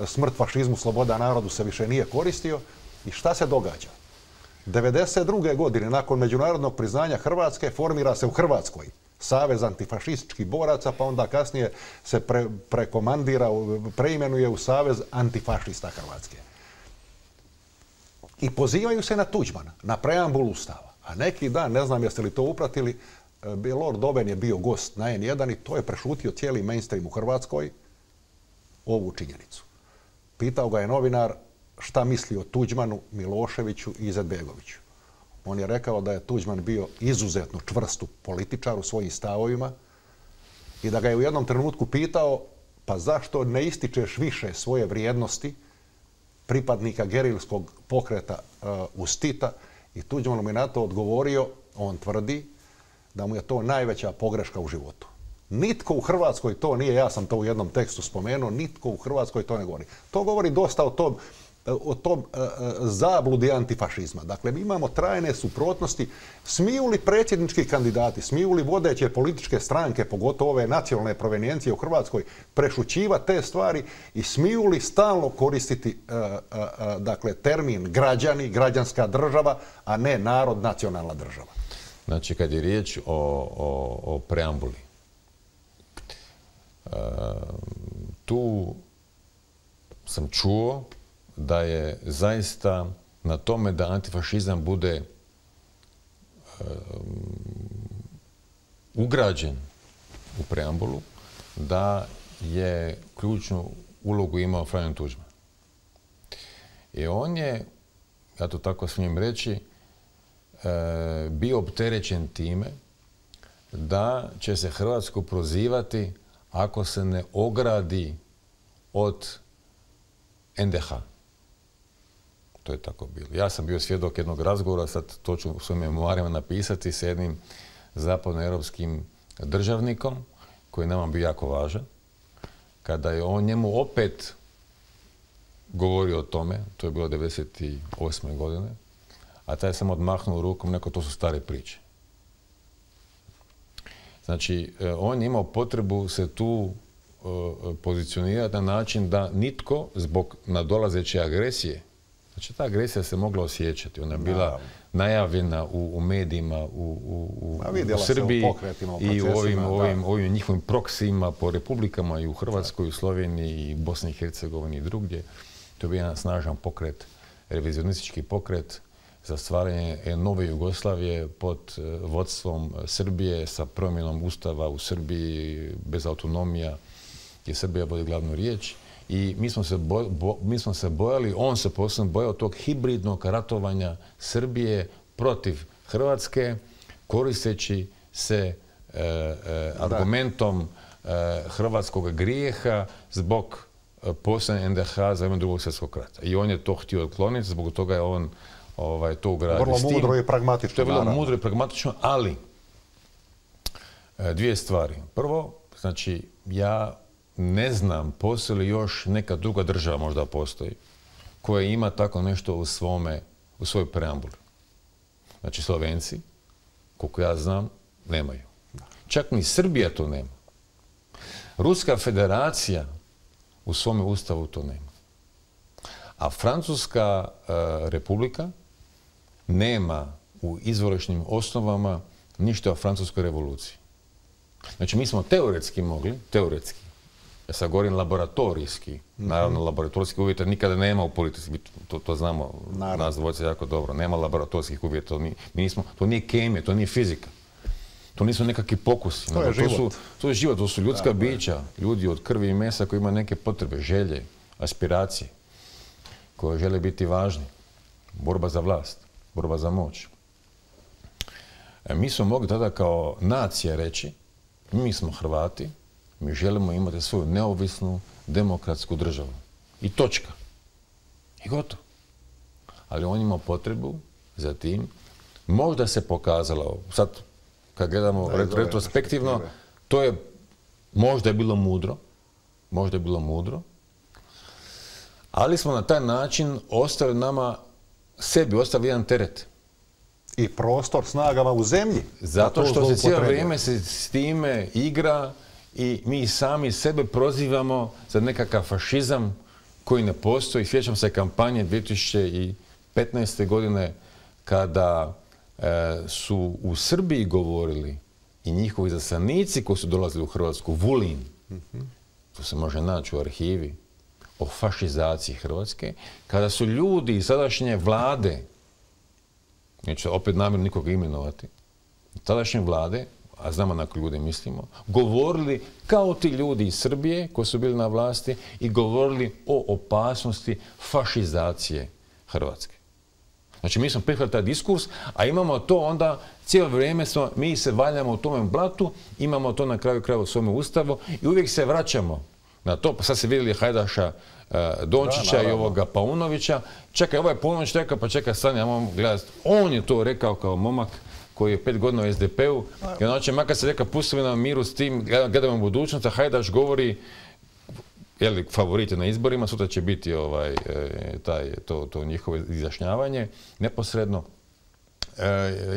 smrt fašizmu, sloboda narodu se više nije koristio. I šta se događa? 1992. godine, nakon međunarodnog priznanja Hrvatske, formira se u Hrvatskoj Savez antifašističkih boraca, pa onda kasnije se prekomandira, preimenuje u Savez antifašista Hrvatske. I pozivaju se na Tuđmana, na preambulu Ustava. A neki dan, ne znam jeste li to upratili, Lord Oben je bio gost na N1 i to je prešutio cijeli mainstream u Hrvatskoj ovu činjenicu. Pitao ga je novinar šta misli o Tuđmanu, Miloševiću i Izetbegoviću. On je rekao da je Tuđman bio izuzetno čvrst političar u svojim stavovima i da ga je u jednom trenutku pitao pa zašto ne ističeš više svoje vrijednosti pripadnika gerilskog pokreta uz Tita, i Tuđman mu je na to odgovorio, on tvrdi, da mu je to najveća pogreška u životu. Nitko u Hrvatskoj to nije, ja sam to u jednom tekstu spomenuo, nitko u Hrvatskoj to ne govori. To govori dosta o tom zabludi antifašizma. Dakle, mi imamo trajne suprotnosti. Smiju li predsjednički kandidati, smiju li vodeće političke stranke, pogotovo ove nacionalne provenijencije u Hrvatskoj, prešućivati te stvari i smiju li stalno koristiti dakle, termin građani, građanska država, a ne narod, nacionalna država? Znači, kad je riječ o preambuli, tu sam čuo da je zaista na tome da antifašizam bude ugrađen u preambulu, da je ključnu ulogu imao Franjo Tuđman. I on je, ja to tako smijem reći, bio opterećen time da će se Hrvatsku prozivati ako se ne ogradi od NDH. To je tako bilo. Ja sam bio svjedok jednog razgovora, sad to ću u svojim memoarima napisati, s jednim zapadnoeuropskim državnikom, koji je nama bio jako važan, kada je on njemu opet govorio o tome, to je bilo 1998. godine, a taj je samo odmahnuo rukom, neko, to su stare priče. Znači, on je imao potrebu se tu pozicionirati na način da nitko zbog nadolazeće agresije, znači ta agresija se mogla osjećati, ona je bila najavljena u medijima u Srbiji i u ovim njihovim proksijima po republikama i u Hrvatskoj, u Sloveniji, i Bosni i Hercegovini i drugdje. To je bio jedan snažan pokret revizionistički pokret za stvaranje nove Jugoslavije pod vodstvom Srbije sa promjenom ustava u Srbiji bez autonomija, gdje Srbija vodi glavnu riječ. I mi smo se bojali, on se posebno bojao tog hibridnog ratovanja Srbije protiv Hrvatske, koristeći se argumentom hrvatskog grijeha zbog postojanja NDH za vrijeme Drugog svjetskog rata. I on je to htio otkloniti, zbog toga je on to ugradio. Vrlo mudro i pragmatično. To je vrlo mudro i pragmatično, ali dvije stvari. Prvo, znači, ja ne znam postoji li još neka druga država, možda postoji, koja ima tako nešto u svojoj preambuli. Znači, Slovenci, koliko ja znam, nemaju. Čak ni Srbija to nema. Ruska federacija u svome ustavu to nema. A Francuska republika nema u izvorišnim osnovama ništa o Francuskoj revoluciji. Znači, mi smo teoretski mogli, ja sad govorim laboratorijski, naravno laboratorijskih uvjeta nikada nema u politici, to znamo, nas dvojice jako dobro, nema laboratorijskih uvjeta, to nije kemija, to nije fizika. To nisu nekakvi pokusi. To je život. To je život, to su ljudska bića, ljudi od krvi i mesa koji imaju neke potrebe, želje, aspiracije, koje žele biti važni. Borba za vlast, borba za moć. Mi smo mogli tada kao nacija reći, mi smo Hrvati, mi želimo imati svoju neovisnu, demokratsku državu. I točka. I gotovo. Ali on ima potrebu za tim. Možda se pokazalo, sad kad gledamo retrospektivno, to je možda je bilo mudro, ali smo na taj način sebi ostavili jedan teret. I prostor snagama u zemlji. Zato što se cijelo vrijeme se s time igra i mi sami sebe prozivamo za nekakav fašizam koji ne postoji. Sjećam se kampanje 2015. godine kada su u Srbiji govorili i njihovi izaslanici koji su dolazili u Hrvatsku, Vulin, to se može naći u arhivi, o fašizaciji Hrvatske, kada su ljudi iz sadašnje vlade, neću opet namjerno nikoga imenovati, tadašnje vlade, a znamo na koje ljude mislimo, govorili kao ti ljudi iz Srbije koji su bili na vlasti i govorili o opasnosti fašizacije Hrvatske. Znači, mi smo prihvatili taj diskurs, a imamo to onda, cijelo vrijeme mi se valjamo u tome blatu, imamo to na kraju krajeva u svome ustavu i uvijek se vraćamo na to. Pa sad se vidjeli Hajdaša Dončića i ovoga Paunovića. Čekaj, ovaj Paunović rekao, pa čekaj, stani, ja moram gledati. On je to rekao kao momak koji je 5 godina u SDP-u. I onda makar se rekao, pustimo na miru s tim, gledamo budućnost, a Hajdaš govori, favorite na izborima, sutra će biti to njihovo izjašnjavanje neposredno.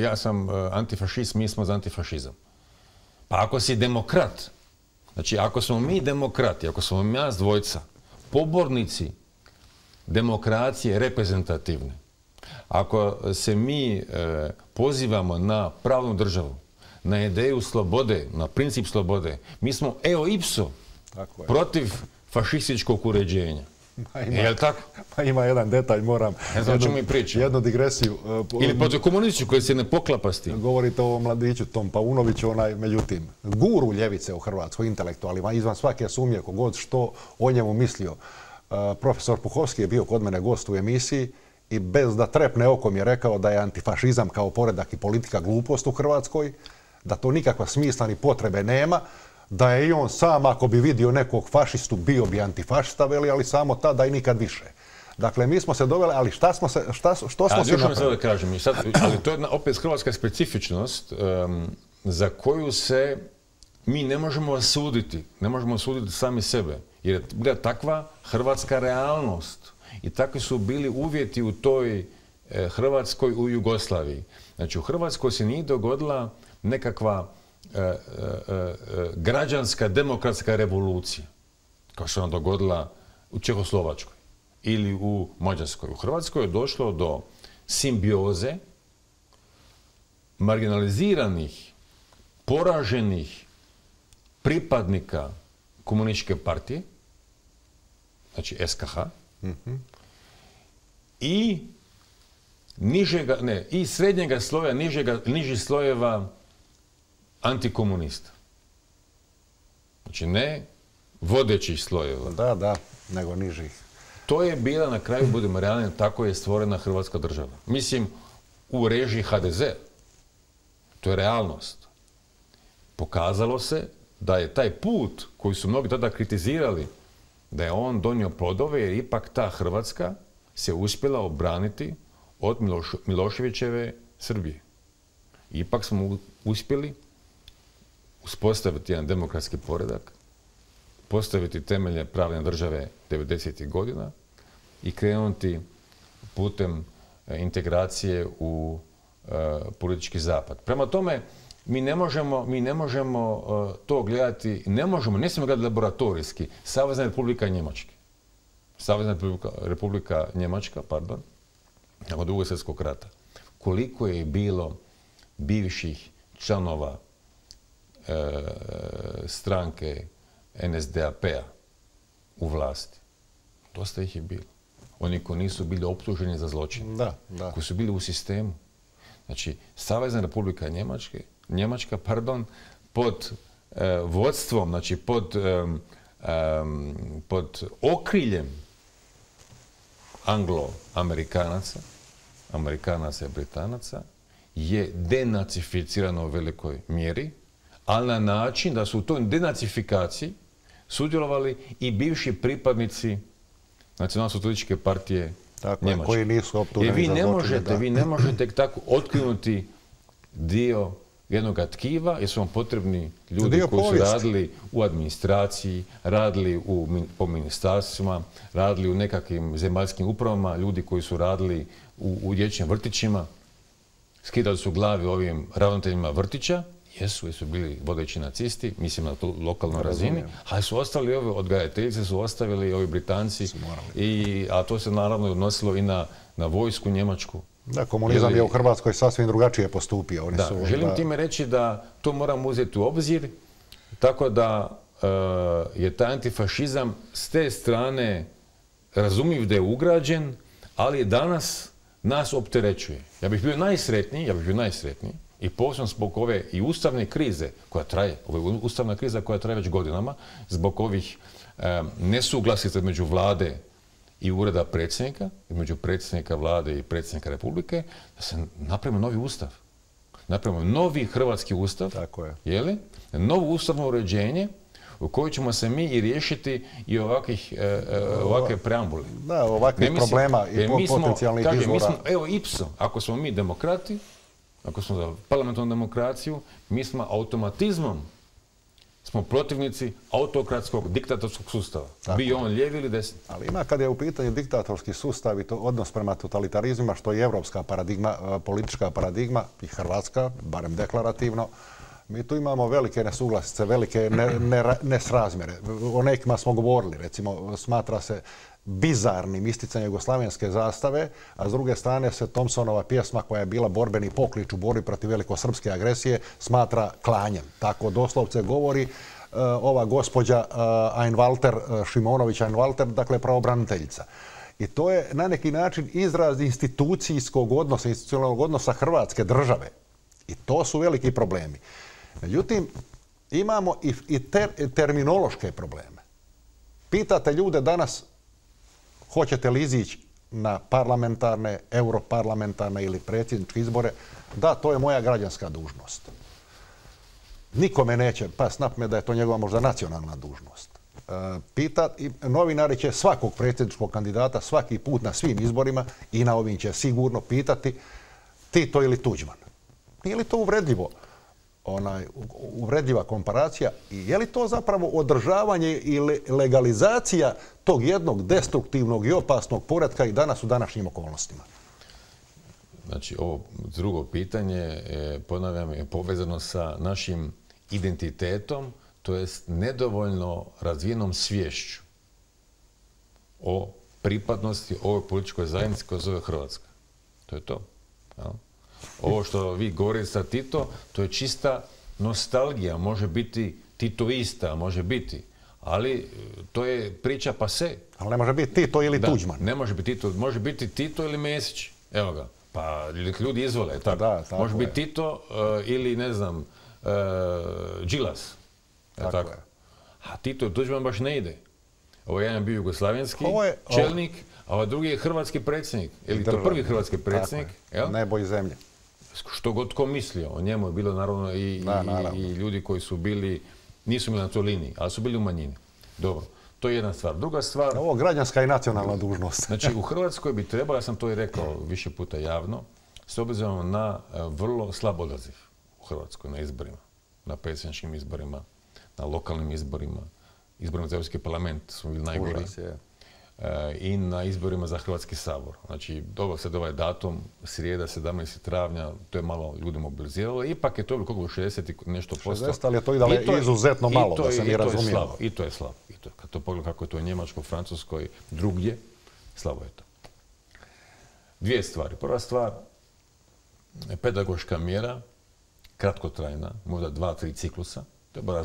Ja sam antifašist, mi smo za antifašizam. Pa ako si demokrat, znači ako smo mi demokrati, ako smo nas dvojca, pobornici demokracije reprezentativne, ako se mi pozivamo na pravnu državu, na ideju slobode, na princip slobode, mi smo eo ipso protiv fašističkog uređenja. Je li tako? Pa ima jedan detalj, moram jednu digresiju. Ili protiv komunističkog koji se ne poklapa s tim. Govorite o mladiću tom Paunoviću, međutim, guru ljevice u Hrvatskoj, intelektualima, izvan svake sumnje, kogod što o njemu mislio. Profesor Puhovski je bio kod mene gost u emisiji i bez da trepne okom je rekao da je antifašizam kao poredak i politika glupost u Hrvatskoj, da to nikakva smisla ni potrebe nema, da je i on sam, ako bi vidio nekog fašistu, bio bi antifašista, ali samo tada i nikad više. Dakle, mi smo se doveli, ali što smo se napravili? Ali to je opet hrvatska specifičnost za koju se mi ne možemo osuditi. Ne možemo osuditi sami sebe. Jer je bila takva hrvatska realnost. I takvi su bili uvjeti u toj Hrvatskoj u Jugoslaviji. Znači, u Hrvatskoj se nije dogodila nekakva građanska demokratska revolucija, kao što je ona dogodila u Čehoslovačkoj ili u Mađarskoj. U Hrvatskoj je došlo do simbioze marginaliziranih, poraženih pripadnika komunističke partije, znači SKH, i i srednjega sloja, nižih slojeva antikomunista. Znači ne vodećih slojeva. Da, nego nižih. To je bila, na kraju budemo realni, tako je stvorena Hrvatska država. Mislim, u režiji HDZ. To je realnost. Pokazalo se da je taj put koji su mnogi tada kritizirali, da je on donio plodove, jer ipak ta Hrvatska se uspjela obraniti od Miloševićeve Srbije. Ipak smo uspjeli uspostaviti jedan demokratski poredak, postaviti temelje pravne države 90. godina i krenuti putem integracije u politički zapad. Prema tome, mi ne možemo to gledati, ne smijemo gledati laboratorijski. Savezna Republika Njemačka. Savezna Republika Njemačka, nakon Drugog svjetskog rata. Koliko je bilo bivših članova stranke NSDAP-a u vlasti? Dosta ih je bilo. Oni koji nisu bili optuženi za zločin. Koji su bili u sistemu. Znači, Savezna Republika Njemačka, pod vodstvom, znači pod okriljem Anglo-Amerikanaca, Amerikanaca i Britanaca, je denacificirano u velikoj mjeri, ali na način da su u toj denacifikaciji sudjelovali i bivši pripadnici Nacionalno-socijalističke partije Njemačke. Koji nisu optuženi za zločine. Vi ne možete tek tako otkrinuti dio jednog tkiva, jer su vam potrebni ljudi koji su radili u administraciji, radili po ministarstvima, radili u nekakvim zemaljskim upravama, ljudi koji su radili u dječjim vrtićima, skidali su glave ovim ravnateljima vrtića, jer su bili vodeći nacisti, mislim na tu lokalnoj razini, ali su ostali ovi odgajateljice, su ostavili ovi Britanci, a to se naravno odnosilo i na vojsku njemačku. Da, komunizam je u Hrvatskoj sasvim drugačije postupio. Želim time reći da to moramo uzeti u obzir, tako da je taj antifašizam s te strane razumljiv da je ugrađen, ali danas nas opterećuje. Ja bih bio najsretniji, i posebno zbog ove i ustavne krize koja traje, ustavna kriza koja traje već godinama, zbog ovih nesuglasica među vlade i ureda predsjednika, između predsjednika vlade i predsjednika Republike, da se napravimo novi ustav. Napravimo novi hrvatski ustav, novo ustavno uređenje u kojoj ćemo se mi i riješiti i ovakve preambule. Da, ovakvih problema i potencijalnih izvora. Evo ipso, ako smo mi demokrati, ako smo za parlamentarnu demokraciju, mi smo automatizmom protivnici autokratskog, diktatorskog sustava. Bio on lijevi ili desni. Ali ima kad je u pitanju diktatorski sustav i to odnos prema totalitarizmima, što je evropska paradigma, politička paradigma i hrvatska, barem deklarativno, mi tu imamo velike nesuglasice, velike nesrazmjere. O nekima smo govorili, recimo, smatra se bizarnim isticanje jugoslavenske zastave, a s druge strane se Thompsonova pjesma koja je bila borbeni poklič u borbi protiv velikosrpske agresije smatra klanjem. Tako doslovce govori ova gospođa Šimonović Einwalter, dakle pravobraniteljica. I to je na neki način izraz institucijskog odnosa, institucionalnog odnosa Hrvatske države. I to su veliki problemi. Međutim, imamo i terminološke probleme. Pitate ljude danas hoćete li izići na parlamentarne, europarlamentarne ili predsjedničke izbore? Da, to je moja građanska dužnost. Nikome neće past na pamet da je to njegova možda nacionalna dužnost. Novinari će svakog predsjedničkog kandidata svaki put na svim izborima i na ovim će sigurno pitati Tito ili Tuđman. Nije li to uvredljivo? Uvredljiva komparacija i je li to zapravo održavanje ili legalizacija tog jednog destruktivnog i opasnog poretka i danas u današnjim okolnostima? Znači, ovo drugo pitanje, ponavljam, je povezano sa našim identitetom, to jest nedovoljno razvijenom sviješću o pripadnosti ovoj političkoj zajednici koja zove Hrvatska. To je to. Ovo što vi govorite sa Tito, to je čista nostalgija, može biti titoista, može biti, Ali to je priča pase. Ali ne može biti Tito ili Tuđman. Ne može biti Tito. Može biti Tito ili Mesić. Evo ga. Pa ljudi izvole. Tako. Može biti Tito ili, ne znam, Đilas. Tako je. A Tito i Tuđman baš ne ide. Ovo jedan je bio jugoslavenski čelnik, a ovaj drugi je hrvatski predsjednik. Ili to prvi hrvatski predsjednik. Nebo i zemlje. Što god ko mislio o njemu je bilo naravno i ljudi koji su bili, nisu bili na toj liniji, ali su bili u manjini. Dobro, to je jedna stvar. Druga stvar... Ovo građanska i nacionalna dužnost. Znači, u Hrvatskoj bi trebalo, ja sam to i rekao više puta javno, s obzirom na vrlo slab odaziv u Hrvatskoj na izborima, na predsjedničkim izborima, na lokalnim izborima, izborima za Europski parlament smo bili najgori. I na izborima za Hrvatski sabor. Znači, dobro sad ovaj datum, srijeda, 17. travnja, to je malo ljudi mobiliziralo. Ipak je to bilo koliko 60 i nešto posto. 60, ali je to i dalje izuzetno malo, da se mi razumijemo. I to je slabo. Kad to pogledam kako je to u Njemačkoj, Francuskoj, drugdje, slabo je to. Dvije stvari. Prva stvar, pedagoška mjera, kratkotrajna, možda 2-3 ciklusa, treba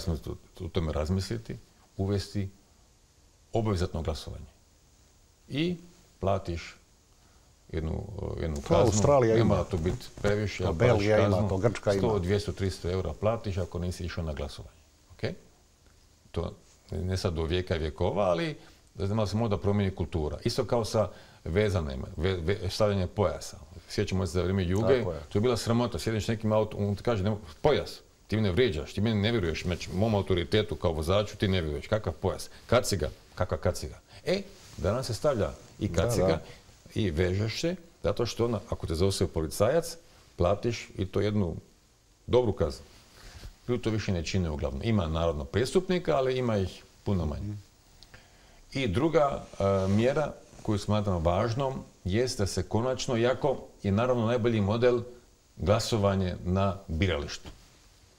o tome razmisliti, uvesti obvezatno glasovanje. I platiš jednu kaznu. Australija ima. Ne mora to biti previše, ali Belgija ima, to Grčka ima. 100, 200, 300 eura platiš ako nisi išao na glasovanje. Okay? To ne sad do vijeka i vjekova, ali da se možda promijeni kultura. Isto kao sa vezanima, stavljanje pojasa. Sjećamo se za vrijeme Juge, to je bila sramota. Sjediš nekim autom, on ti kaže, pojas, ti me vrijeđaš, ti meni ne vjeruješ, mom autoritetu kao vozaču ti ne vjeruješ. Kakav pojas? Kaciga? Kakva kaciga? Danas se stavlja i kaciga i vežeš se, zato što ako te zaustavi policajac, platiš i to jednu dobru kaznu. Ljudi to više ne čine uglavnom. Ima naravno prestupnika, ali ima ih puno manje. I druga mjera koju smatramo važnom jest da se konačno, iako je naravno najbolji model glasovanje na biralištu.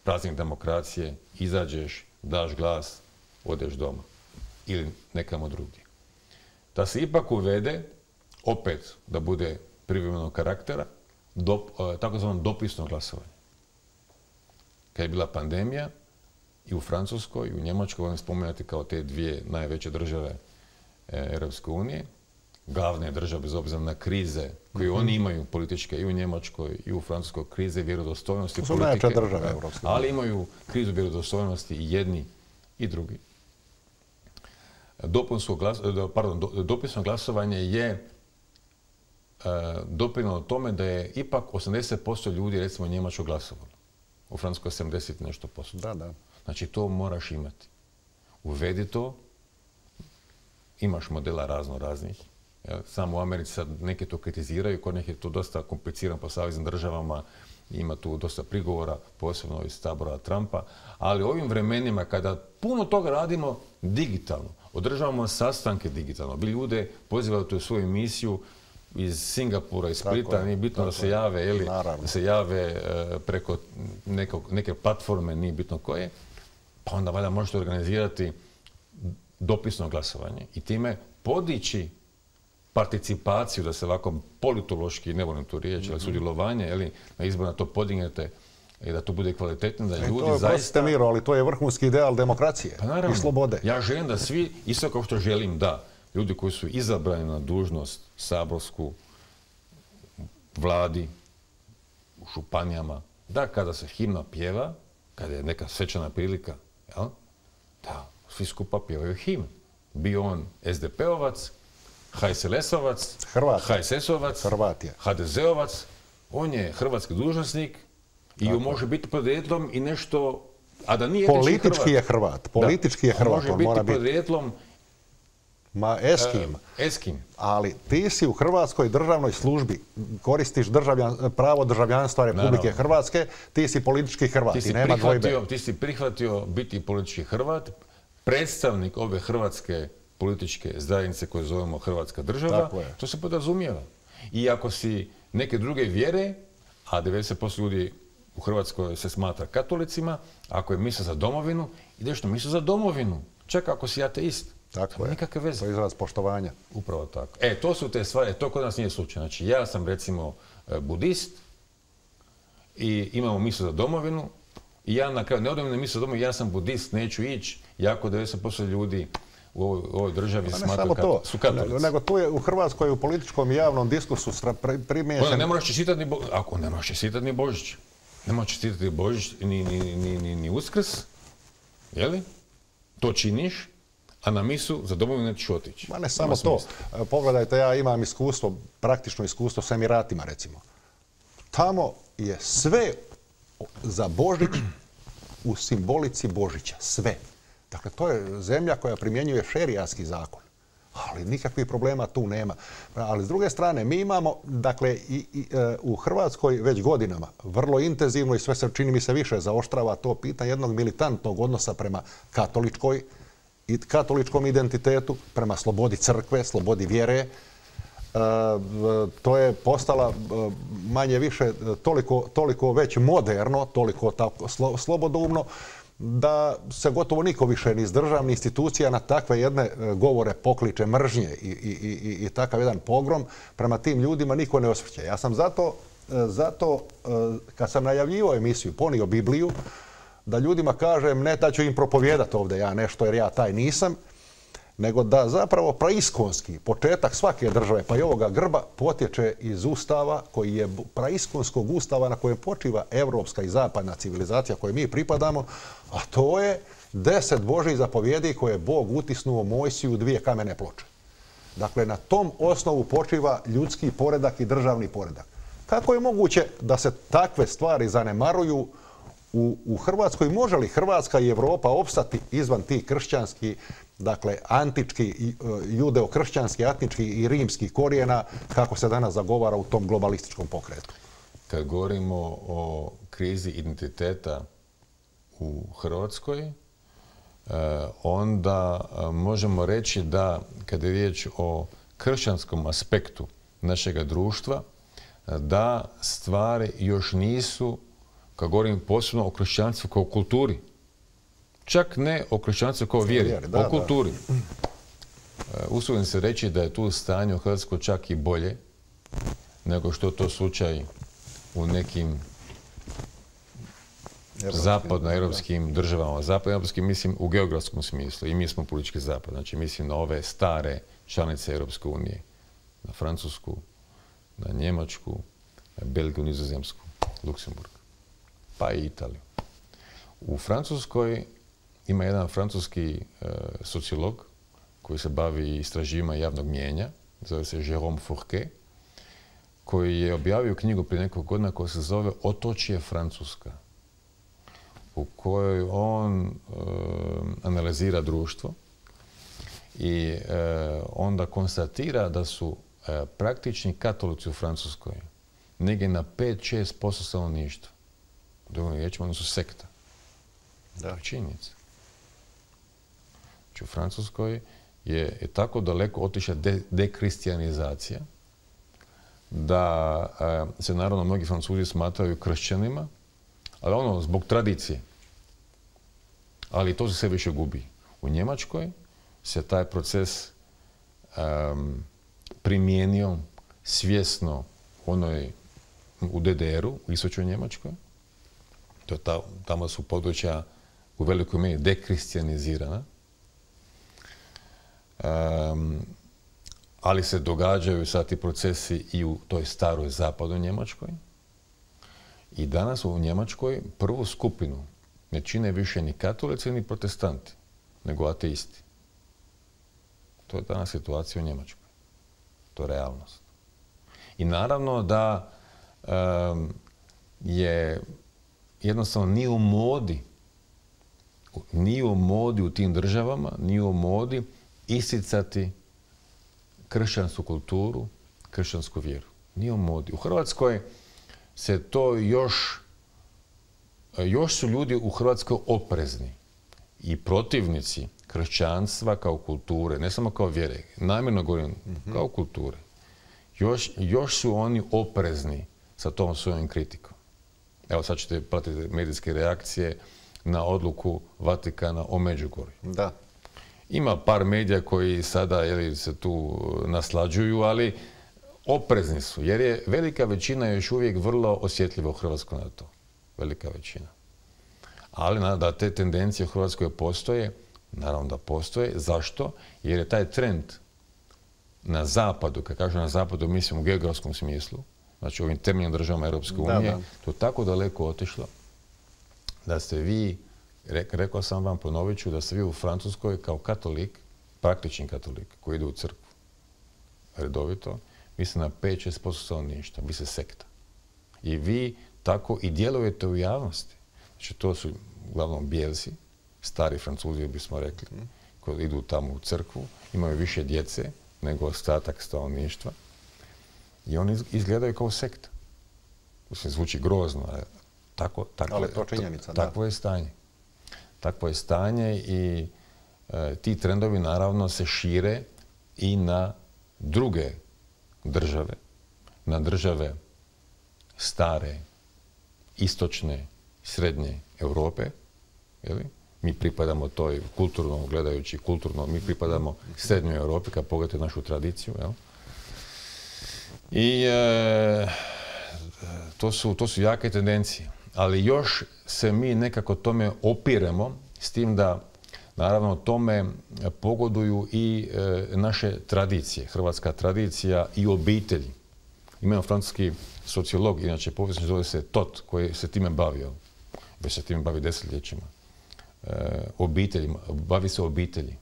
Praznik demokracije, izađeš, daš glas, odeš doma. Ili nekamo drugdje. Da se ipak uvede, opet da bude privremenog karaktera, takozvano dopisno glasovanje. Kad je bila pandemija, i u Francuskoj, i u Njemačkoj, volim spomenuti kao te dvije najveće države Europske unije, glavne države bez obzira na krize koje oni imaju političke i u Njemačkoj i u Francuskoj, krize vjerodostojnosti politike, ali imaju krizu vjerodostojnosti i jedni i drugi. Dopisno glasovanje je doprinijelo tome da je ipak 80% ljudi, recimo, Njemačkoj glasovalo. U Francuskoj 70 nešto posto. Da. Znači, to moraš imati. Uvedi to, imaš modela raznih. Samo u Americi sad neke to kritiziraju, kod nekih je to dosta komplicirano po saveznim državama, ima tu dosta prigovora, posebno iz tabora Trumpa, ali u ovim vremenima kada puno toga radimo digitalno, održavamo sastanke digitalno, bi ljude pozivali u svoju emisiju iz Singapura, iz Splita, nije bitno da se jave, da se jave preko neke platforme, nije bitno koje, pa onda valjda možete organizirati dopisno glasovanje i time podići participaciju, da se ovako politološki, ne volim tu riječ, ali sudjelovanje na izborima to podignete i da to bude kvalitetno, da ljudi zaista... Miro, ali to je vrhunski ideal demokracije i slobode. Ja želim da svi, isto kao što želim da ljudi koji su izabrani na dužnost saborsku, vladi, u županijama, da kada se himna pjeva, kada je neka svečana prilika, da svi skupa pjevaju himnu. Bio on SDP-ovac, HSLS-ovac, HSS-ovac, HDZ-ovac, on je hrvatski dužnosnik i može biti podrijetlom i nešto, a da nije politički je Hrvat. Politički je Hrvat. Može biti podrijetlom eskim. Ali ti si u hrvatskoj državnoj službi, koristiš pravo državljanstva Republike Hrvatske, ti si politički Hrvat i nema dvojbe. Ti si prihvatio biti politički Hrvat, predstavnik ove hrvatske političke zajednice koje zovemo Hrvatska država, to se podrazumijeva. I ako si neke druge vjere, a 90% ljudi u Hrvatskoj se smatra katolicima, ako je misao za domovinu, ideš na misao za domovinu. Čak ako si ateist. Tako je. Nikakve veze. To je izraz poštovanja. Upravo tako. To su te stvari, to kod nas nije slučaj. Znači, ja sam recimo budist i imamo misao za domovinu, I ja na kraju, ne odem na misu domu, ja sam budist, neću ići, jako 90% ljudi u ovoj državi smatraju su katolici. Nego tu je u Hrvatskoj u političkom i javnom diskursu primiješen... Ne moraš čestitati ni Božić. Ako ne moraš čestitati ni Božić. Ne moraš čestitati Božić ni Uskrs. Jeli? To činiš, a na misu za domovinu nećeš otići. Ma ne samo to. Pogledajte, ja imam iskustvo, praktično iskustvo s Emiratima, recimo. Tamo je sve za Božić u simbolici Božića. Sve. Dakle, to je zemlja koja primjenjuje šerijatski zakon. Ali nikakvih problema tu nema. Ali s druge strane, mi imamo, dakle, u Hrvatskoj već godinama vrlo intenzivno i sve se čini mi se više zaoštrava to pitanje jednog militantnog odnosa prema katoličkom identitetu, prema slobodi crkve, slobodi vjere. To je postala manje više toliko već moderno, toliko slobodoumno, da se gotovo niko više ni iz državnih institucija na takve jedne govore, pokliče, mržnje i takav jedan pogrom prema tim ljudima niko ne osvrće. Ja sam zato kad sam najavljivao emisiju, ponio Bibliju, da ljudima kažem ne da ću im propovijedati ovdje ja nešto jer ja taj nisam, nego da zapravo praiskonski početak svake države, pa i ovoga grba, potječe iz ustava koji je praiskonskog ustava na kojem počiva evropska i zapadna civilizacija kojoj mi pripadamo, a to je 10 Božjih zapovjedi koje je Bog utisnuo Mojsiju u 2 kamene ploče. Dakle, na tom osnovu počiva ljudski poredak i državni poredak. Kako je moguće da se takve stvari zanemaruju u Hrvatskoj? Može li Hrvatska i Evropa opstati izvan tih kršćanskih, dakle, antički, judeo-kršćanski, etnički i rimskih korijena, kako se danas zagovara u tom globalističkom pokretu? Kad govorimo o krizi identiteta u Hrvatskoj, onda možemo reći da, kada je riječ o kršćanskom aspektu našega društva, da stvari još nisu, kad govorim posebno o kršćanstvu kao kulturi, čak ne o kršćanstvu kao vjeri, o kulturi. Usudim se reći da je tu stanje u Hrvatskoj čak i bolje nego što je to slučaj u nekim zapadnoeuropskim državama. Zapadnoeuropskim mislim u geografskom smislu i mi smo politički zapad. Znači mislim na ove stare članice Europske unije, na Francusku, na Njemačku, na Belgiju, Nizozemsku, Luksemburg, pa i Italiju. U Francuskoj ima jedan francuski sociolog koji se bavi istraživanjem javnog mnijenja, zove se Jérôme Fourquet, koji je objavio knjigu prije nekog godina koja se zove Otočje Francuska, u kojoj on analizira društvo i onda konstatira da su praktični katolici u Francuskoj negdje na 5-6% stanovništva. Drugim riječima, oni su sekta. Da, činjenica. Znači, u Francuskoj je tako daleko otišla dekristijanizacija da se naravno mnogi Francuzi smatraju kršćanima, ali zbog tradicije. Ali to se sve više gubi. U Njemačkoj se taj proces primijenio svjesno u DDR-u, u istočnoj Njemačkoj. Tamo su područja u velikoj mjeri dekristjanizirana. Ali se događaju sad ti procesi i u toj staroj zapadnoj Njemačkoj. I danas u Njemačkoj prvu skupinu ne čine više ni katolici ni protestanti, nego ateisti. To je danas situacija u Njemačkoj. To je realnost. I naravno da je jednostavno nije u modi u tim državama, nije u modi isticati kršćansku kulturu, kršćansku vjeru. Nije u modi. U Hrvatskoj se to još su ljudi u Hrvatskoj oprezni i protivnici kršćanstva kao kulture, ne samo kao vjere, namjerno govorim kao kulture. Još su oni oprezni sa tom svojom kritikom. Evo sad ćete pratiti medijske reakcije na odluku Vatikana o Međugorju. Da. Ima par medija koji sada se tu naslađuju, ali oprezni su, jer je velika većina još uvijek vrlo osjetljiva u Hrvatskoj na to. Velika većina. Ali da te tendencije u Hrvatskoj postoje, naravno da postoje. Zašto? Jer je taj trend na zapadu, kad kažem na zapadu, mislim u geografskom smislu, znači u ovim temeljnim državama Europske unije, to je tako daleko otišlo da ste vi, rekao sam vam, ponovit ću, da ste vi u Francuskoj kao katolik, praktični katolik koji ide u crkvu redovito, vi ste na 5-6% stanovništva, vi ste sekta. I vi tako i djelujete u javnosti. Znači to su uglavnom bijelci, stari Francuzi bismo rekli, koji idu tamo u crkvu, imaju više djece nego ostatak stanovništva i oni izgledaju kao sekta. Mislim, zvuči grozno, ali to činjenica. Takvo je stanje. Takvo je stanje i ti trendovi naravno se šire i na druge države, na države stare, istočne, srednje Europe. Mi pripadamo toj, kulturno gledajući, mi pripadamo srednjoj Europi, kad pogledate našu tradiciju. I to su jake tendencije. Ali još se mi nekako tome opiremo, s tim da naravno tome pogoduju i naše tradicije, hrvatska tradicija i obitelji. Imamo francuski sociolog, inače povijesno zove se Tot, koji se time bavio, već se time bavi desetljećima. Obiteljima, bavi se obitelji,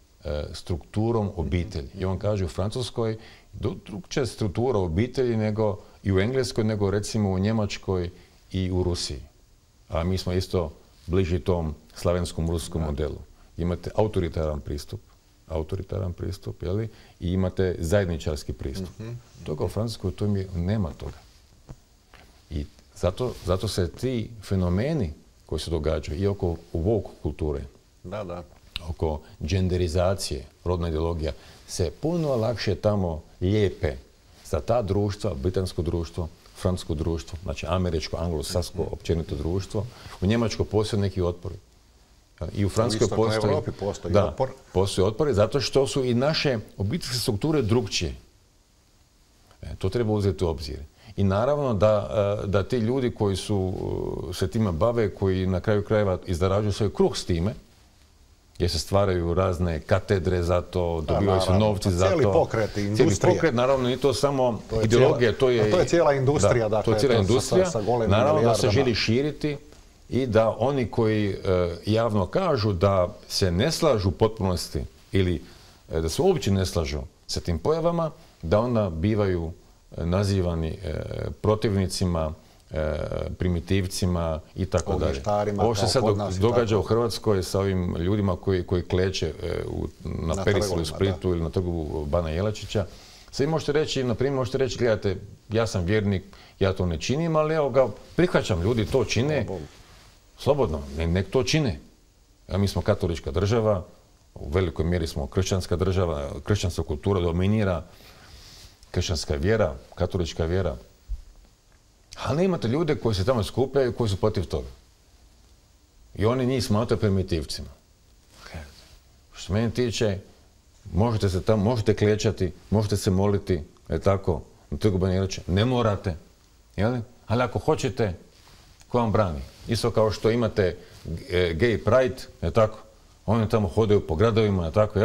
strukturom obitelji. I on kaže u Francuskoj drugčija struktura obitelji nego i u Engleskoj, nego recimo u Njemačkoj i u Rusiji. A mi smo isto bliži tom slavenskom ruskom modelu. Imate autoritaran pristup, i imate zajedničarski pristup. Toga u Francuskoj nema toga. I zato se ti fenomeni koji se događaju i oko woke kulture, oko genderizacije, rodna ideologija, se puno lakše tamo lijepe za ta društva, britansko društvo, francusko društvo, znači američko, anglosasko, općenito društvo. U Njemačkoj postoje neki otpori. I u Francuskoj postoji otpori, zato što su i naše obiteljske strukture drukčije. To treba uzeti u obzir. I naravno da ti ljudi koji se time bave, koji na kraju krajeva izdarađuju svoj kruh s time, jer se stvaraju razne katedre za to, dobivaju se novci za to. Cijeli pokret, industrija. Cijeli pokret, naravno, nije to samo ideologija, to je cijela industrija. To je cijela industrija, naravno da se želi širiti i da oni koji javno kažu da se ne slažu u potpunosti ili da se uopće ne slažu sa tim pojavama, da onda bivaju nazivani protivnicima, primitivcima i tako dalje. Ovo što se sad događa u Hrvatskoj sa ovim ljudima koji kleče na Periselu u Splitu ili na trgu Bana Jelačića, sad možete reći, na primjer, gledajte, ja sam vjernik, ja to ne činim, ali evo ga, prihvaćam, ljudi to čine, slobodno, nek to čine. Mi smo katolička država, u velikoj mjeri smo kršćanska država, kršćanska kultura dominira, kršćanska vjera, katolička vjera. Ali imate ljude koji se tamo skupljaju i koji su protiv toga. I oni njih smatraju primitivcima. Što se mene tiče, možete se tamo, možete klečati, možete se moliti, tako, na trgu Bana Jelačića, ne morate. Ali ako hoćete, ko vam brani? Isto kao što imate gay pride, tako, oni tamo hodaju po gradovima, tako,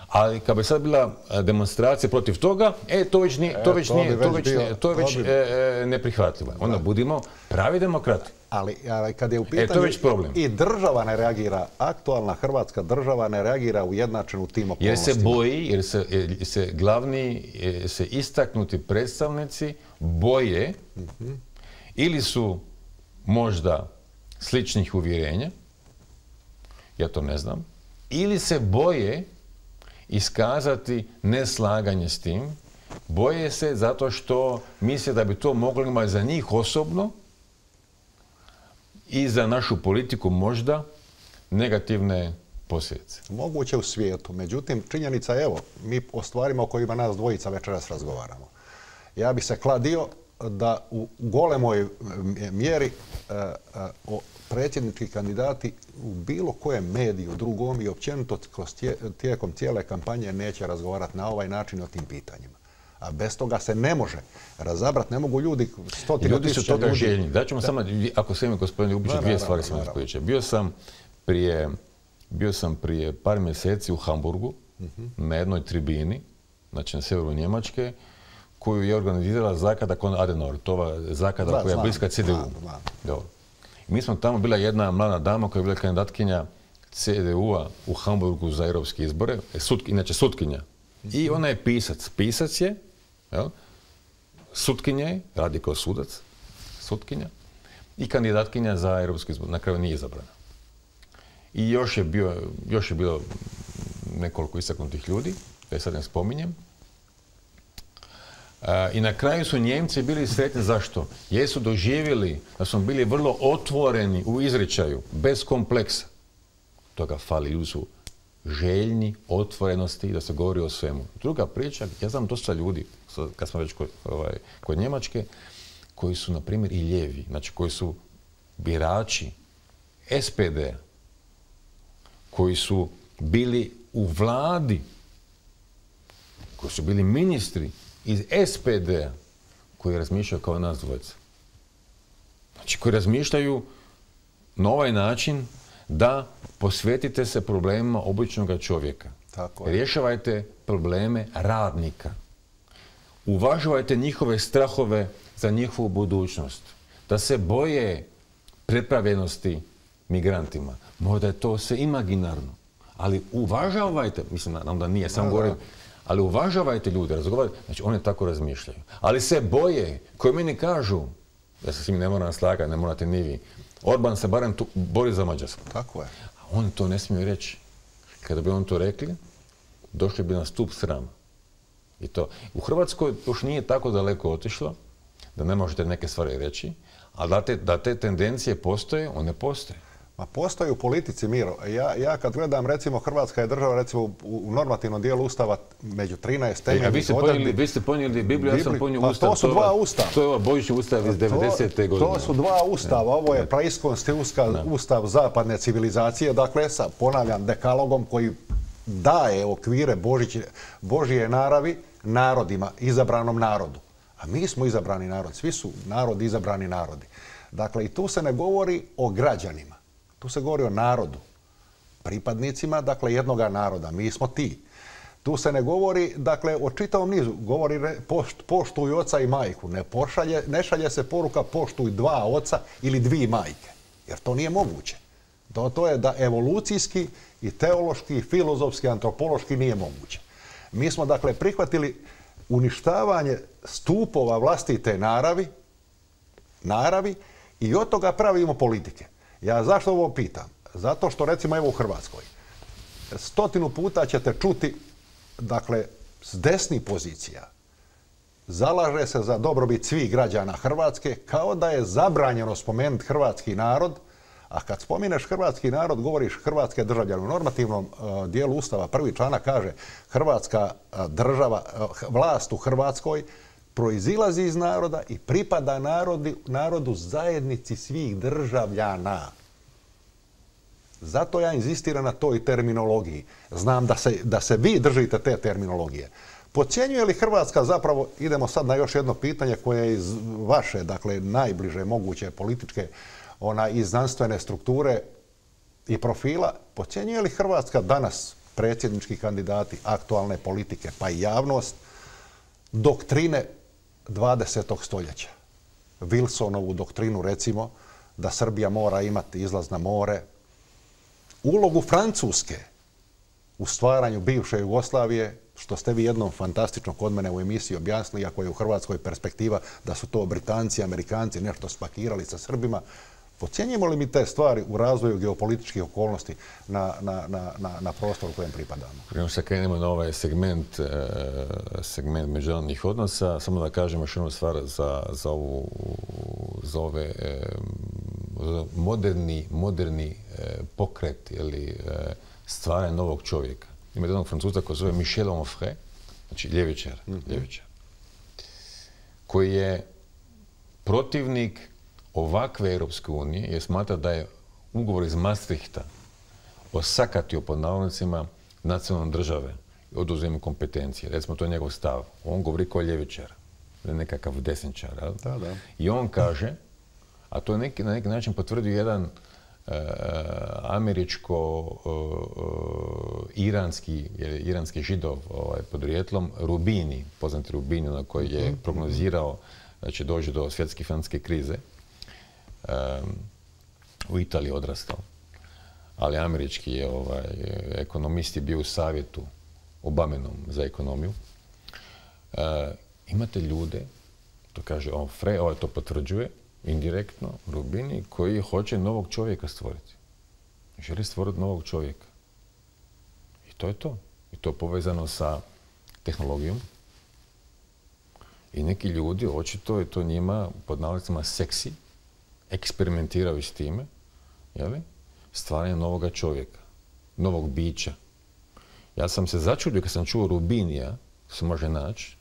ali kad bi sad bila demonstracija protiv toga, to je već neprihvatljivo. Onda budimo pravi demokrati. Ali kad je u pitanju i država ne reagira, aktualna hrvatska država ne reagira ujednačeno u tim okolnostima. Jer se boji, jer se glavni, se istaknuti predstavnici boje ili su možda sličnih uvjerenja, ja to ne znam, ili se boje iskazati neslaganje s tim, boje se zato što misle da bi to moglo imati za njih osobno i za našu politiku možda negativne posljedice. Moguće u svijetu. Međutim, činjenica je, evo, mi o stvarima o kojima nas dvojica večeras razgovaramo. Ja bi se kladio da u golemoj mjeri predsjednički kandidati u bilo kojem mediju, drugom i općenito tijekom cijele kampanje neće razgovarati na ovaj način o tim pitanjima. A bez toga se ne može razabrati, ne mogu ljudi, stotine ljudi tisuća ljudi. Ljudi su toga željni. Daćemo samo, ako sve ime gospodine Ljubića, dvije stvari sam ispričao. Bio sam prije par mjeseci u Hamburgu na jednoj tribini, znači na sjeveru Njemačke, koju je organizirala zaklada Konrad Adenauer, zaklada koja je bliska CDU. Mi smo tamo, bila jedna mlada dama koja je bila kandidatkinja CDU-a u Hamburgu za europske izbore, inače sutkinja. I ona je pisac. Pisac je, sutkinja je, radi kao sudac, sutkinja, i kandidatkinja za europske izbore. Na kraju nije izabrana. I još je bilo nekoliko istaknutih ljudi, da sad ne spominjem. I na kraju su Njemci bili sretni. Zašto? Jer su doživjeli da smo bili vrlo otvoreni u izričaju, bez kompleksa. Toga fali, ljudi su željni otvorenosti da se govori o svemu. Druga priča, ja znam dosta ljudi, kad smo već kod Njemačke, koji su, na primjer, i lijevi, znači koji su birači SPD-a, koji su bili u vladi, koji su bili ministri iz SPD-a, koji razmišljaju kao nas dvojica. Znači, koji razmišljaju na ovaj način da posvetite se problemima običnog čovjeka. Rješavajte probleme radnika. Uvažavajte njihove strahove za njihovu budućnost. Da se boje prepravljenosti migrantima. Možda je to sve imaginarno. Ali uvažavajte, mislim da nije, sam govorim, ali uvažavajte ljude, razgovarajte. Znači, oni tako razmišljaju. Ali se boje, koji meni kažu, ja se s njim ne moram slagati, ne morate ni vi, Orban se barem tu bori za Mađarsku. Tako je. A oni to ne smiju reći. Kada bi on to rekli, došli bi na stup srama. I to. U Hrvatskoj još nije tako daleko otišlo, da ne možete neke stvari reći, ali da te tendencije postoje, one postoje. Ma postoji u politici, Miro. Ja kad gledam, recimo, Hrvatska je država, recimo, u normativnom dijelu Ustava među 13 temeljnih odredbi. Vi ste ponijeli Bibliju, ja sam ponio Ustav. To su dva Ustava. To je ovaj Božićni Ustav iz 90. godine. To su dva Ustava. Ovo je praiskonski Ustav zapadne civilizacije, dakle, sa, ponavljam, dekalogom koji daje okvire Božje naravi narodima, izabranom narodu. A mi smo izabrani narod, svi su narodi, izabrani narodi. Dakle, i tu se ne govori o građanima. Tu se govori o narodu, pripadnicima, dakle, jednoga naroda. Mi smo ti. Tu se ne govori, dakle, o čitavom nizu. Govori poštuj oca i majku. Ne šalje se poruka poštuj dva oca ili dvi majke. Jer to nije moguće. To je da evolucijski i teološki i filozofski, antropološki nije moguće. Mi smo, dakle, prihvatili uništavanje stupova vlastite naravi i od toga pravimo politike. Ja zašto ovo pitam? Zato što, recimo, evo u Hrvatskoj, 100 puta ćete čuti, dakle, s desnih pozicija, zalaže se za dobrobit svih građana Hrvatske, kao da je zabranjeno spomenuti hrvatski narod, a kad spomineš hrvatski narod, govoriš hrvatske državljane. U normativnom dijelu Ustava prvi članak kaže Hrvatska država, vlast u Hrvatskoj proizilazi iz naroda i pripada narodu zajednici svih državljana. Zato ja inzistiram na toj terminologiji. Znam da se vi držite te terminologije. Podcjenjuje li Hrvatska, zapravo, idemo sad na još jedno pitanje koje je iz vaše, dakle, najbliže moguće političke i znanstvene strukture i profila, podcjenjuje li Hrvatska danas, predsjednički kandidati, aktualne politike, pa i javnost, doktrine 20. stoljeća? Wilsonovu doktrinu, recimo, da Srbija mora imati izlaz na more, ulogu Francuske u stvaranju bivše Jugoslavije, što ste vi jednom fantastično kod mene u emisiji objasnili, iako je u Hrvatskoj perspektiva da su to Britanci, Amerikanci nešto spakirali sa Srbima. Podcjenjujemo li mi te stvari u razvoju geopolitičkih okolnosti na prostor u kojem pripadamo? Prije što krenemo na ovaj segment međunarodnih odnosa, samo da kažem još jednu stvar za ove moderni pokret ili stvaranje novog čovjeka. Ima jednog Francuza koji se zove Michel Onfray, znači ljevičar, koji je protivnik ovakve Europske unije, jer smatra da je ugovor iz Maastrichta osakatio pod navodnicima nacionalne države oduzme kompetencije. Recimo, to je njegov stav. On govori kao ljevičar, nekakav desničar. Da, da. I on kaže, a to je na neki način potvrdio jedan američko-iranski židov podrijetlom, Rubini, poznati Rubini, na koji je prognozirao da će doći do svjetske financijske krize. U Italiji odrastao. Ali američki je ekonomist je bio u savjetu Obaminom za ekonomiju. Imate ljude, to kaže to potvrđuje, indirektno, Rubini, koji hoće novog čovjeka stvoriti. Želi stvoriti novog čovjeka. I to je to. I to je povezano sa tehnologijom. I neki ljudi, očito je to njima, pod navodnicima, seksi, eksperimentiraju s time, stvaranje novoga čovjeka, novog bića. Ja sam se začudio kad sam čuo Rubinija, se može naći,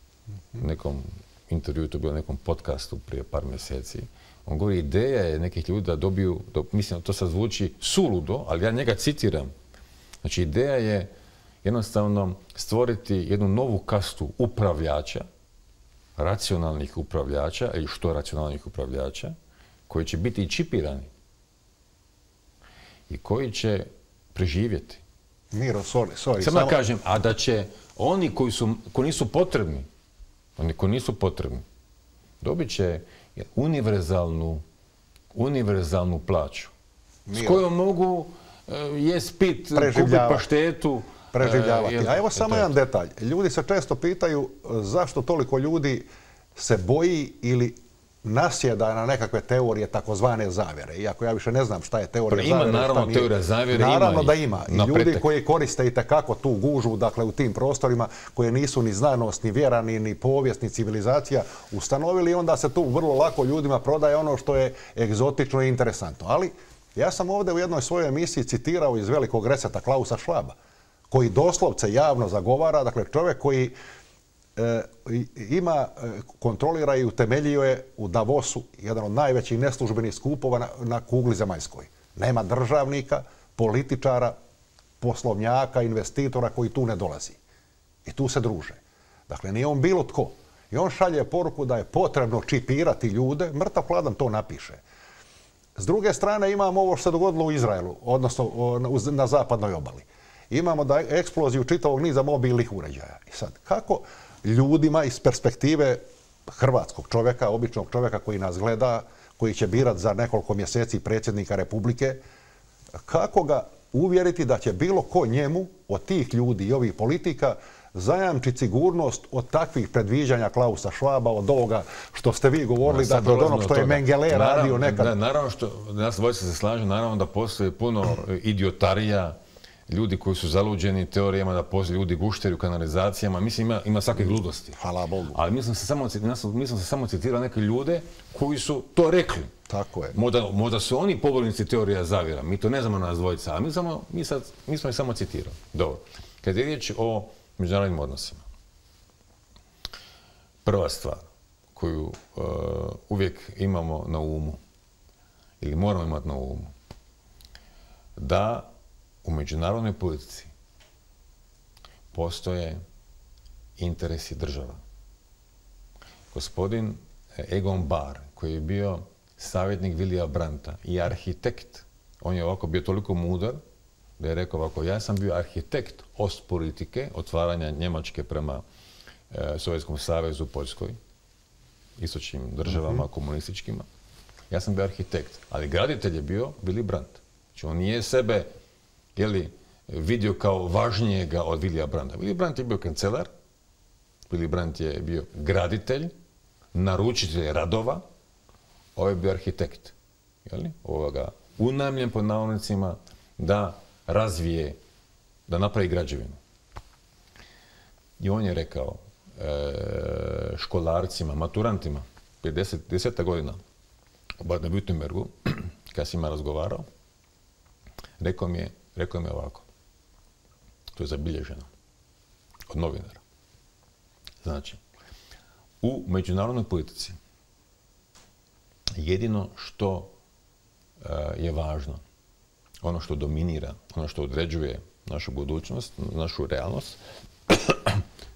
u nekom intervju, to je bilo u nekom podcastu prije par mjeseci. On govori, ideja je nekih ljudi da dobiju, mislim, to sad zvuči suludo, ali ja njega citiram. Znači, ideja je jednostavno stvoriti jednu novu kastu upravljača, racionalnih upravljača, ili što racionalnih upravljača, koji će biti i čipirani i koji će preživjeti. Miro, sorry. Samo da kažem, a da će oni koji nisu potrebni, dobit će univerzalnu plaću. Miro. S kojom mogu jest pit, kupiti paštetu. Preživljavati. A evo samo jedan detalj. Ljudi se često pitaju zašto toliko ljudi se boji ili nasjeda na nekakve teorije takozvane zavjere. Iako ja više ne znam šta je teorija zavjere. Ima naravno teorija zavjere. Naravno da ima. I ljudi koji koriste itekako tu gužu, dakle u tim prostorima koje nisu ni znanost, ni vjera, ni povijest, ni civilizacija ustanovili, onda se tu vrlo lako ljudima prodaje ono što je egzotično i interesantno. Ali ja sam ovdje u jednoj svojoj emisiji citirao iz velikog reseta Klausa Schwaba, koji doslovce javno zagovara, dakle čovjek koji kontrolira i utemeljio je u Davosu jedan od najvećih neslužbenih skupova na kugli zemaljskoj. Nema državnika, političara, poslovnjaka, investitora koji tu ne dolazi. I tu se druže. Dakle, nije on bilo tko. I on šalje poruku da je potrebno čipirati ljude, mrtav hladan to napiše. S druge strane imamo ovo što se dogodilo u Izraelu, odnosno na zapadnoj obali. Imamo eksploziju čitavog niza mobilnih uređaja. I sad, kako ljudima iz perspektive hrvatskog čovjeka, običnog čovjeka koji nas gleda, koji će birati za nekoliko mjeseci predsjednika Republike, kako ga uvjeriti da će bilo ko njemu od tih ljudi i ovih politika zajamčiti sigurnost od takvih predviđanja Klausa Schwaba, od ovoga što ste vi govorili, dakle od onog što je Mengele radio nekad. Naravno što, nas dvojica se slažu, naravno da postoji puno idiotarija, ljudi koji su zaluđeni teorijama da postoje ljudi gušteri u kanalizacijama. Mislim, ima svakih ludosti. Hvala Bogu. Ali mi smo se samo citirali neke ljude koji su to rekli. Tako je. Možda su oni pobornici teorija zavjera. Mi to ne znamo nas dvojica, ali mi smo ih samo citirali. Dobro. Kad je riječ o međunarodnim odnosima, prva stvar koju uvijek imamo na umu, ili moramo imati na umu, da u međunarodnoj politici postoje interesi država. Gospodin Egon Bahr, koji je bio savjetnik Willya Brandta i arhitekt, on je ovako bio toliko mudar da je rekao ovako, ja sam bio arhitekt ostpolitike, otvaranja Njemačke prema Sovjetskom savezu, Poljskoj, istočnim državama, komunističkima. Ja sam bio arhitekt, ali graditelj je bio Willy Brandt. Znači on nije sebe vidio kao važnijega od Willya Brandta. Willy Brandt je bio kancelar, Willy Brandt je bio graditelj, naručitelj radova, ovo je bio arhitekt. Unajmljen pod navodnicima da razvije, da napravi građevinu. I on je rekao školarcima, maturantima, prije 10 godina u Baden-Württembergu, kad sam ima razgovarao, rekao mi je ovako, to je zabilježeno od novinara. Znači, u međunarodnoj politici jedino što je važno, ono što dominira, ono što određuje našu budućnost, našu realnost,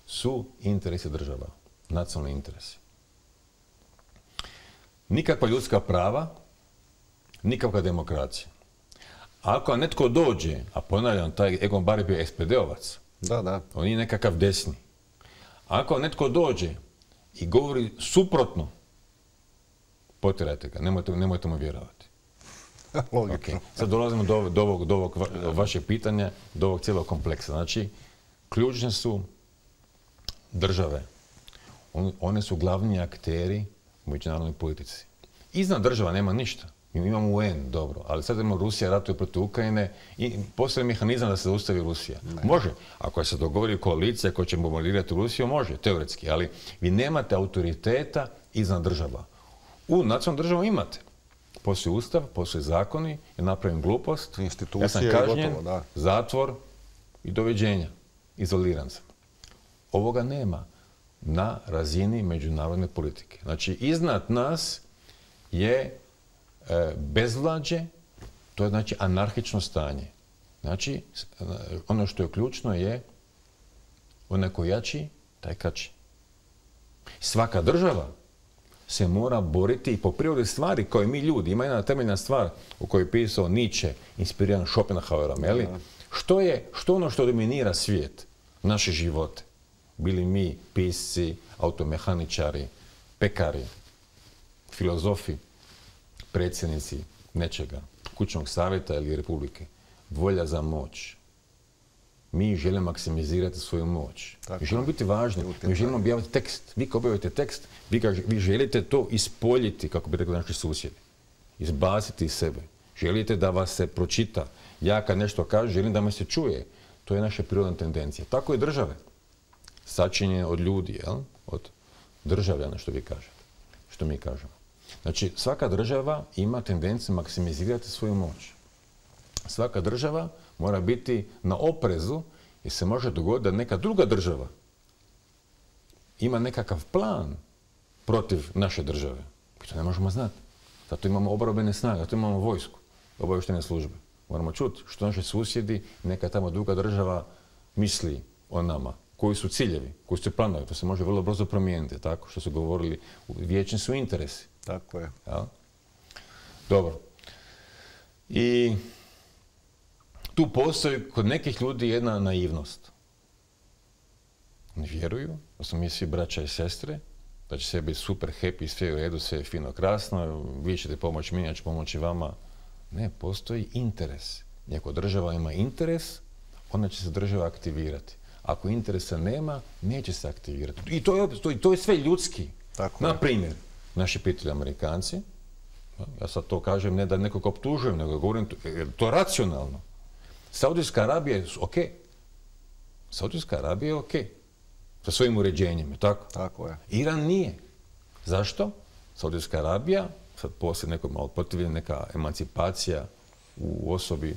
su interesi država, nacionalni interesi. Nikakva ljudska prava, nikakva demokracija. Ako netko dođe, a ponavljam, taj Egon Bahr je bio SPD-ovac, on nije nekakav desni. Ako netko dođe i govori suprotno, potjerajte ga, nemojte mu vjerovati. Logično. Sad dolazimo do ovog vašeg pitanja, do ovog cijelog kompleksa. Znači, ključne su države. One su glavni akteri u međunarodnoj politici. Iznad država nema ništa. Mi imamo UN, dobro, ali sad imamo Rusija ratuje protiv Ukrajine i postoji mehanizam da se zaustavi Rusija. Može, ako se dogovori koalicija koja će bombardirati Rusiju, može, teoretski, ali vi nemate autoriteta iznad država. U nacionalnom državu imate. Postoji ustav, postoji zakoni, ja napravim glupost, ja sam kažnjen, zatvor i doviđenja. Izoliran sam. Ovoga nema na razini međunarodne politike. Znači, iznad nas je bezvlađe, to je znači anarhično stanje. Znači, ono što je ključno je onaj ko jači, taj kači. Svaka država se mora boriti i po prirodi stvari koje mi ljudi. Ima jedna temeljna stvar u kojoj je pisao Nietzsche, inspiriran Schopenhauerom, je li? Što ono što dominira svijet, naše živote? Bili mi pisci, automehaničari, pekari, filozofi, predsjednici nečega, kućnog savjeta ili republike. Volja za moć. Mi želimo maksimizirati svoju moć. Mi želimo biti važni. Mi želimo objaviti tekst. Vi kao objavite tekst, vi želite to ispoljiti, kako bi rekli naši susjedi. Izbaciti iz sebe. Želite da vas se pročita. Ja kad nešto kažem, želim da me se čuje. To je naša prirodna tendencija. Tako i države. Sačinjene od ljudi, jel? Od državljana, što vi kažete. Što mi kažemo. Znači, svaka država ima tendenciju maksimizirati svoju moć. Svaka država mora biti na oprezu jer se može dogoditi da neka druga država ima nekakav plan protiv naše države. Mi to ne možemo znati. Zato imamo obrambene snage, zato imamo vojsku, obavještajne službe. Moramo čuti što naši susjedi, neka tamo druga država misli o nama. Koji su ciljevi, koji su planovi, to se može vrlo brzo promijeniti, tako što su govorili, vječni su interesi. Tako je. Ja? Dobro. I tu postoji kod nekih ljudi jedna naivnost. Oni vjeruju da smo mi svi braća i sestre, da će sve biti super, happy, sve u redu, sve je fino, krasno, vi ćete pomoći meni, ja ću pomoći vama. Ne, postoji interes. I ako država ima interes, onda će se država aktivirati. Ako interesa nema, neće se aktivirati. I to je sve ljudski. Na primjer, naši prijatelji Amerikanci, ja sad to kažem ne da nekog optužujem, nego govorim to je racionalno. Saudijska Arabija je ok. Saudijska Arabija je ok. Sa svojim uređenjem, tako? Tako je. Iran nije. Zašto? Saudijska Arabija, sad poslije neko malo protivljenje, neka emancipacija u osobi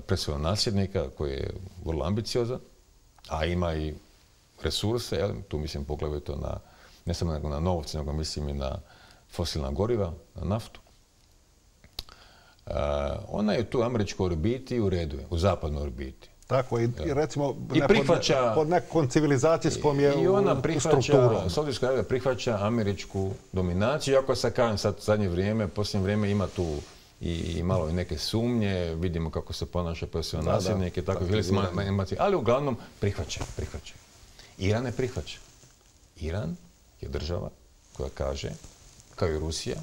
predsjednog nasljednika koji je vrlo ambiciozan, a ima i resurse, jel? Tu mislim poglavito na, ne samo na novce, nego mislim i na fosilna goriva, na naftu. Ona je tu u američkoj orbiti u redu je, u zapadnoj orbiti. Tako i recimo I prihvaća, pod nekom civilizacijskom je i ona strukturom. Saudijska Arabija prihvaća američku dominaciju, iako sad kažem sad zadnje vrijeme, posljednje vrijeme ima tu i malo i neke sumnje, vidimo kako se ponaša predsjednog nasljednika i tako želi se ali uglavnom prihvaća. Iran ne prihvaća. Iran je država koja kaže, kao i Rusija,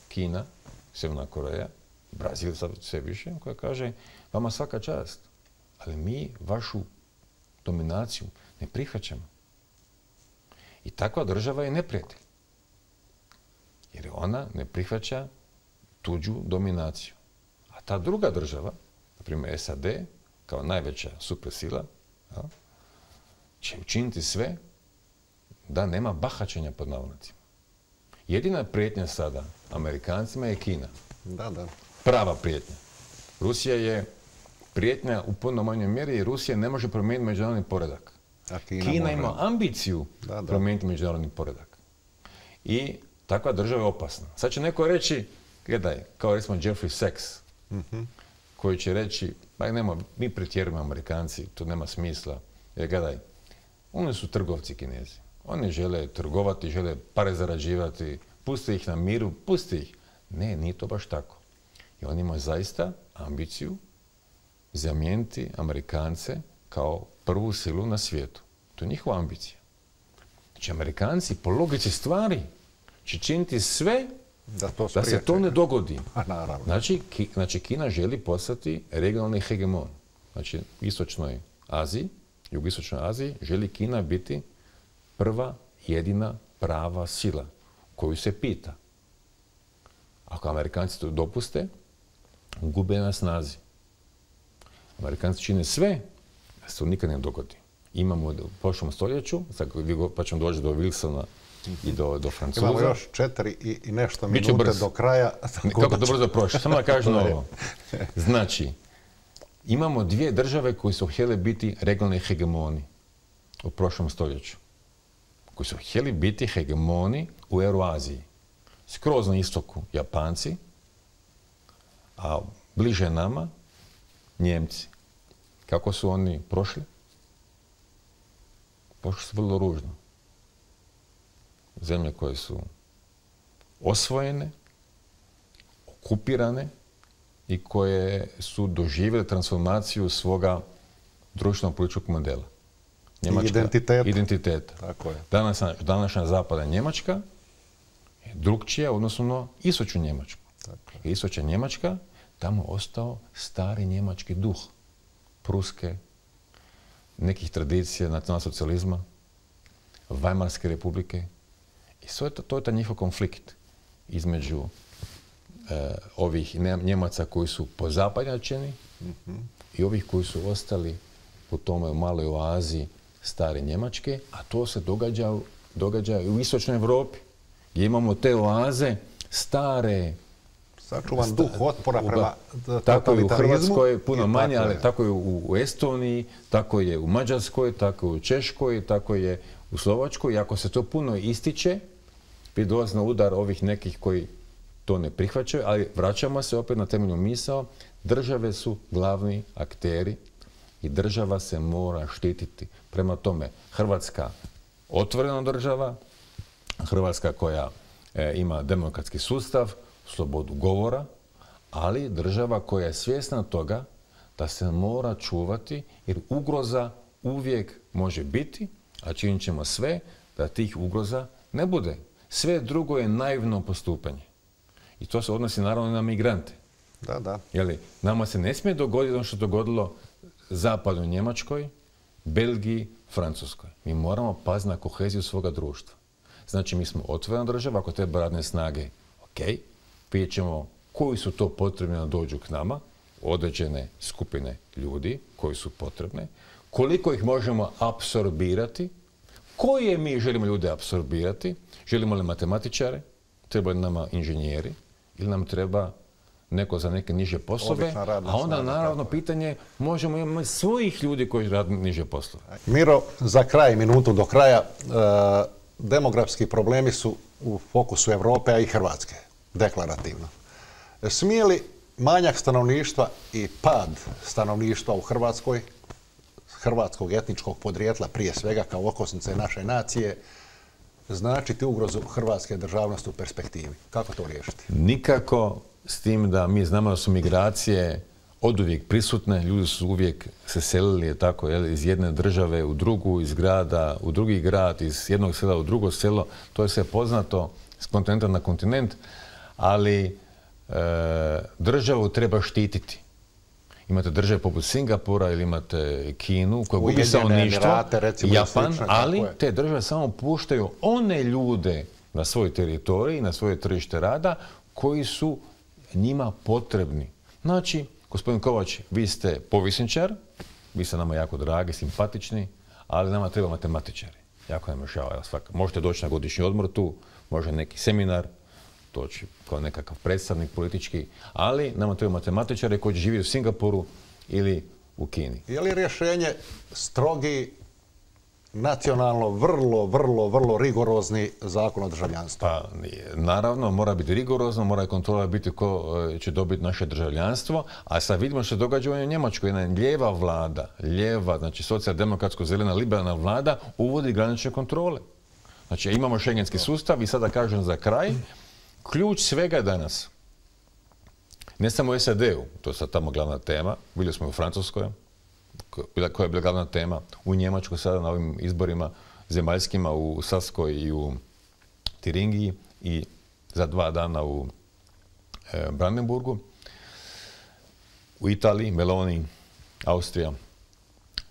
Kina, Sjeverna Koreja, Brazil sad sve više, koja kaže, vama svaka čast, ali mi vašu dominaciju ne prihvaćamo. I takva država je neprijatelj. Jer ona ne prihvaća tuđu dominaciju. A ta druga država, na primjer SAD, kao najveća supersila, će učiniti sve da nema bahaćenja pod navodnicima. Jedina prijetnja sada Amerikancima je Kina. Prava prijetnja. Rusija je prijetnja u puno manjoj mjeri jer Rusija ne može promijeniti međunarodni poredak. Kina ima ambiciju promijeniti međunarodni poredak. I takva država je opasna. Sad će neko reći, gledaj, kao recimo Jeffrey Sachs, koji će reći, mi pretjerujemo Amerikanci, to nema smisla, Jer gledaj, oni su trgovci Kinezi. Oni žele trgovati, žele pare zarađivati, pusti ih na miru, pusti ih. Ne, nije to baš tako. I oni imaju zaista ambiciju zamijeniti Amerikance kao prvu silu na svijetu. To je njihova ambicija. Znači, Amerikanci po logici stvari će činiti sve da se to ne dogodi. Znači, Kina želi postati regionalni hegemon. Znači, u Istočnoj Aziji, jugoistočnoj Aziji, želi Kina biti prva, jedina prava sila koju se pita. Ako Amerikanci to dopuste, gube na snazi. Amerikanci čine sve da se to nikad ne dogodi. Imamo u prošlom stoljeću, pa ćemo doći do Wilsona i do Francuza. Imamo još 4 i nešto minute do kraja. Kako to brzo prošlo? Samo da kažem ovo. Znači, imamo dvije države koje su htjele biti regionalni hegemoni u prošlom stoljeću. Koji su htjeli biti hegemoni u Euroaziji. Skroz na istoku Japanci, a bliže nama Njemci. Kako su oni prošli? Prošli su vrlo ružno. Zemlje koje su osvojene, okupirane i koje su doživjele transformaciju svoga društvenog političkog modela. Identiteta. Tako je. Današnja zapadna Njemačka je drukčija odnosno na istočnu Njemačku. Istočna Njemačka, tamo ostao stari njemački duh. Pruske, nekih tradicija nacionalsocijalizma, Vajmarske republike. I to je taj njihov konflikt između ovih Njemaca koji su pozapadnjačeni i ovih koji su ostali u tome maloj oazi stare Njemačke, a to se događa i u istočnoj Europi, gdje imamo te oaze stare. Sačuvan duh otpora prema totalitarizmu. Tako je u Hrvatskoj, puno manje, ali tako je u Estoniji, tako je u Mađarskoj, tako je u Češkoj, tako je u Slovačkoj. I ako se to puno ističe, vi dolazi na udar ovih nekih koji to ne prihvaćaju, ali vraćamo se opet na temelju misao, države su glavni akteri i država se mora štititi. Prema tome, Hrvatska otvorena država, Hrvatska koja ima demokratski sustav, slobodu govora, ali država koja je svjesna toga da se mora čuvati jer ugroza uvijek može biti, a činit ćemo sve da tih ugroza ne bude. Sve drugo je naivno postupanje. I to se odnosi naravno i na migrante. Da. Nama se ne smije dogoditi ono što je dogodilo zapadnoj Njemačkoj, Belgiji, Francuskoj. Mi moramo paziti na koheziju svoga društva. Znači, mi smo otvorena država, ako treba radne snage, ok, vidjet ćemo koji su to potrebni da dođu k nama, određene skupine ljudi koji su potrebne, koliko ih možemo apsorbirati, koje mi želimo ljude apsorbirati, želimo li matematičare, trebaju li nama inženjeri ili nam treba neko za neke niže poslove, a onda naravno pitanje možemo imati svojih ljudi koji rade niže poslove. Miro, za kraj, minutu do kraja, demografski problemi su u fokusu Europe, a i Hrvatske, deklarativno. Smije li manjak stanovništva i pad stanovništva u Hrvatskoj, hrvatskog etničkog podrijetla prije svega kao okosnice naše nacije, značiti ugrozu hrvatske državnosti u perspektivi? Kako to riješiti? Nikako, s tim da mi znamo da su migracije oduvijek prisutne, ljudi su uvijek se selili iz jedne države u drugu, iz grada u drugi grad, iz jednog sela u drugo selo. To je sve poznato s kontinenta na kontinent, ali državu treba štititi. Imate države poput Singapura ili imate Kinu koja gubi stanovništvo, Japan, ali te države samo puštaju one ljude na svoj teritorij, na svoje tržište rada koji su njima potrebni. Znači, gospodin Kovač, vi ste povjesničar, vi ste nama jako dragi, simpatični, ali nama treba matematičari. Jako nam je žao. Možete doći na godišnji odmor tu, može neki seminar, doći kao nekakav predstavnik politički, ali nama treba matematičare koji živi u Singapuru ili u Kini. Je li rješenje strogi nacionalno vrlo rigorozni zakon o državljanstvu. Pa naravno, mora biti rigorozno, mora kontrola biti ko će dobiti naše državljanstvo, a sad vidimo što se događa u Njemačkoj. Jedna lijeva vlada, znači socijaldemokratsko-zelena liberalna vlada uvodi granične kontrole. Znači imamo šengenski sustav i sada kažem za kraj, ključ svega je danas. Ne samo u SAD-u, to je sad tamo glavna tema, vidjeli smo u Francuskoj, koja je bila glavna tema, u Njemačkoj sada na ovim izborima zemaljskima u Saskoj i u Tiringiji i za 2 dana u Brandenburgu, u Italiji, Meloni, Austrija,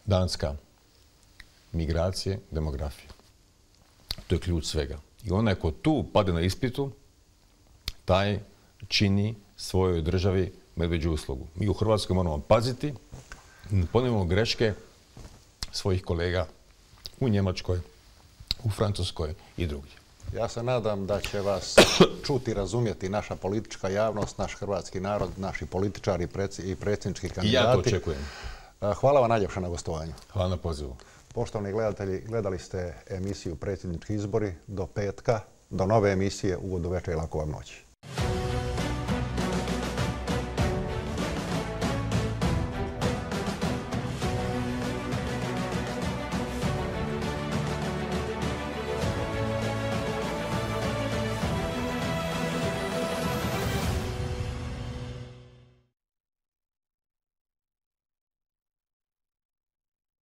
Danska, migracije, demografija. To je ključ svega. I onaj ko tu pade na ispitu, taj čini svojoj državi medveđu uslugu. Mi u Hrvatskoj moramo paziti, ponovimo greške svojih kolega u Njemačkoj, u Francuskoj i drugdje. Ja se nadam da će vas čuti, razumjeti naša politička javnost, naš hrvatski narod, naši političari i predsjednički kandidati. I ja to očekujem. Hvala vam najljepša na gostovanju. Hvala na pozivu. Poštovani gledatelji, gledali ste emisiju Predsjednički izbori do petka, do nove emisije Ugodu večer i laku vam noć.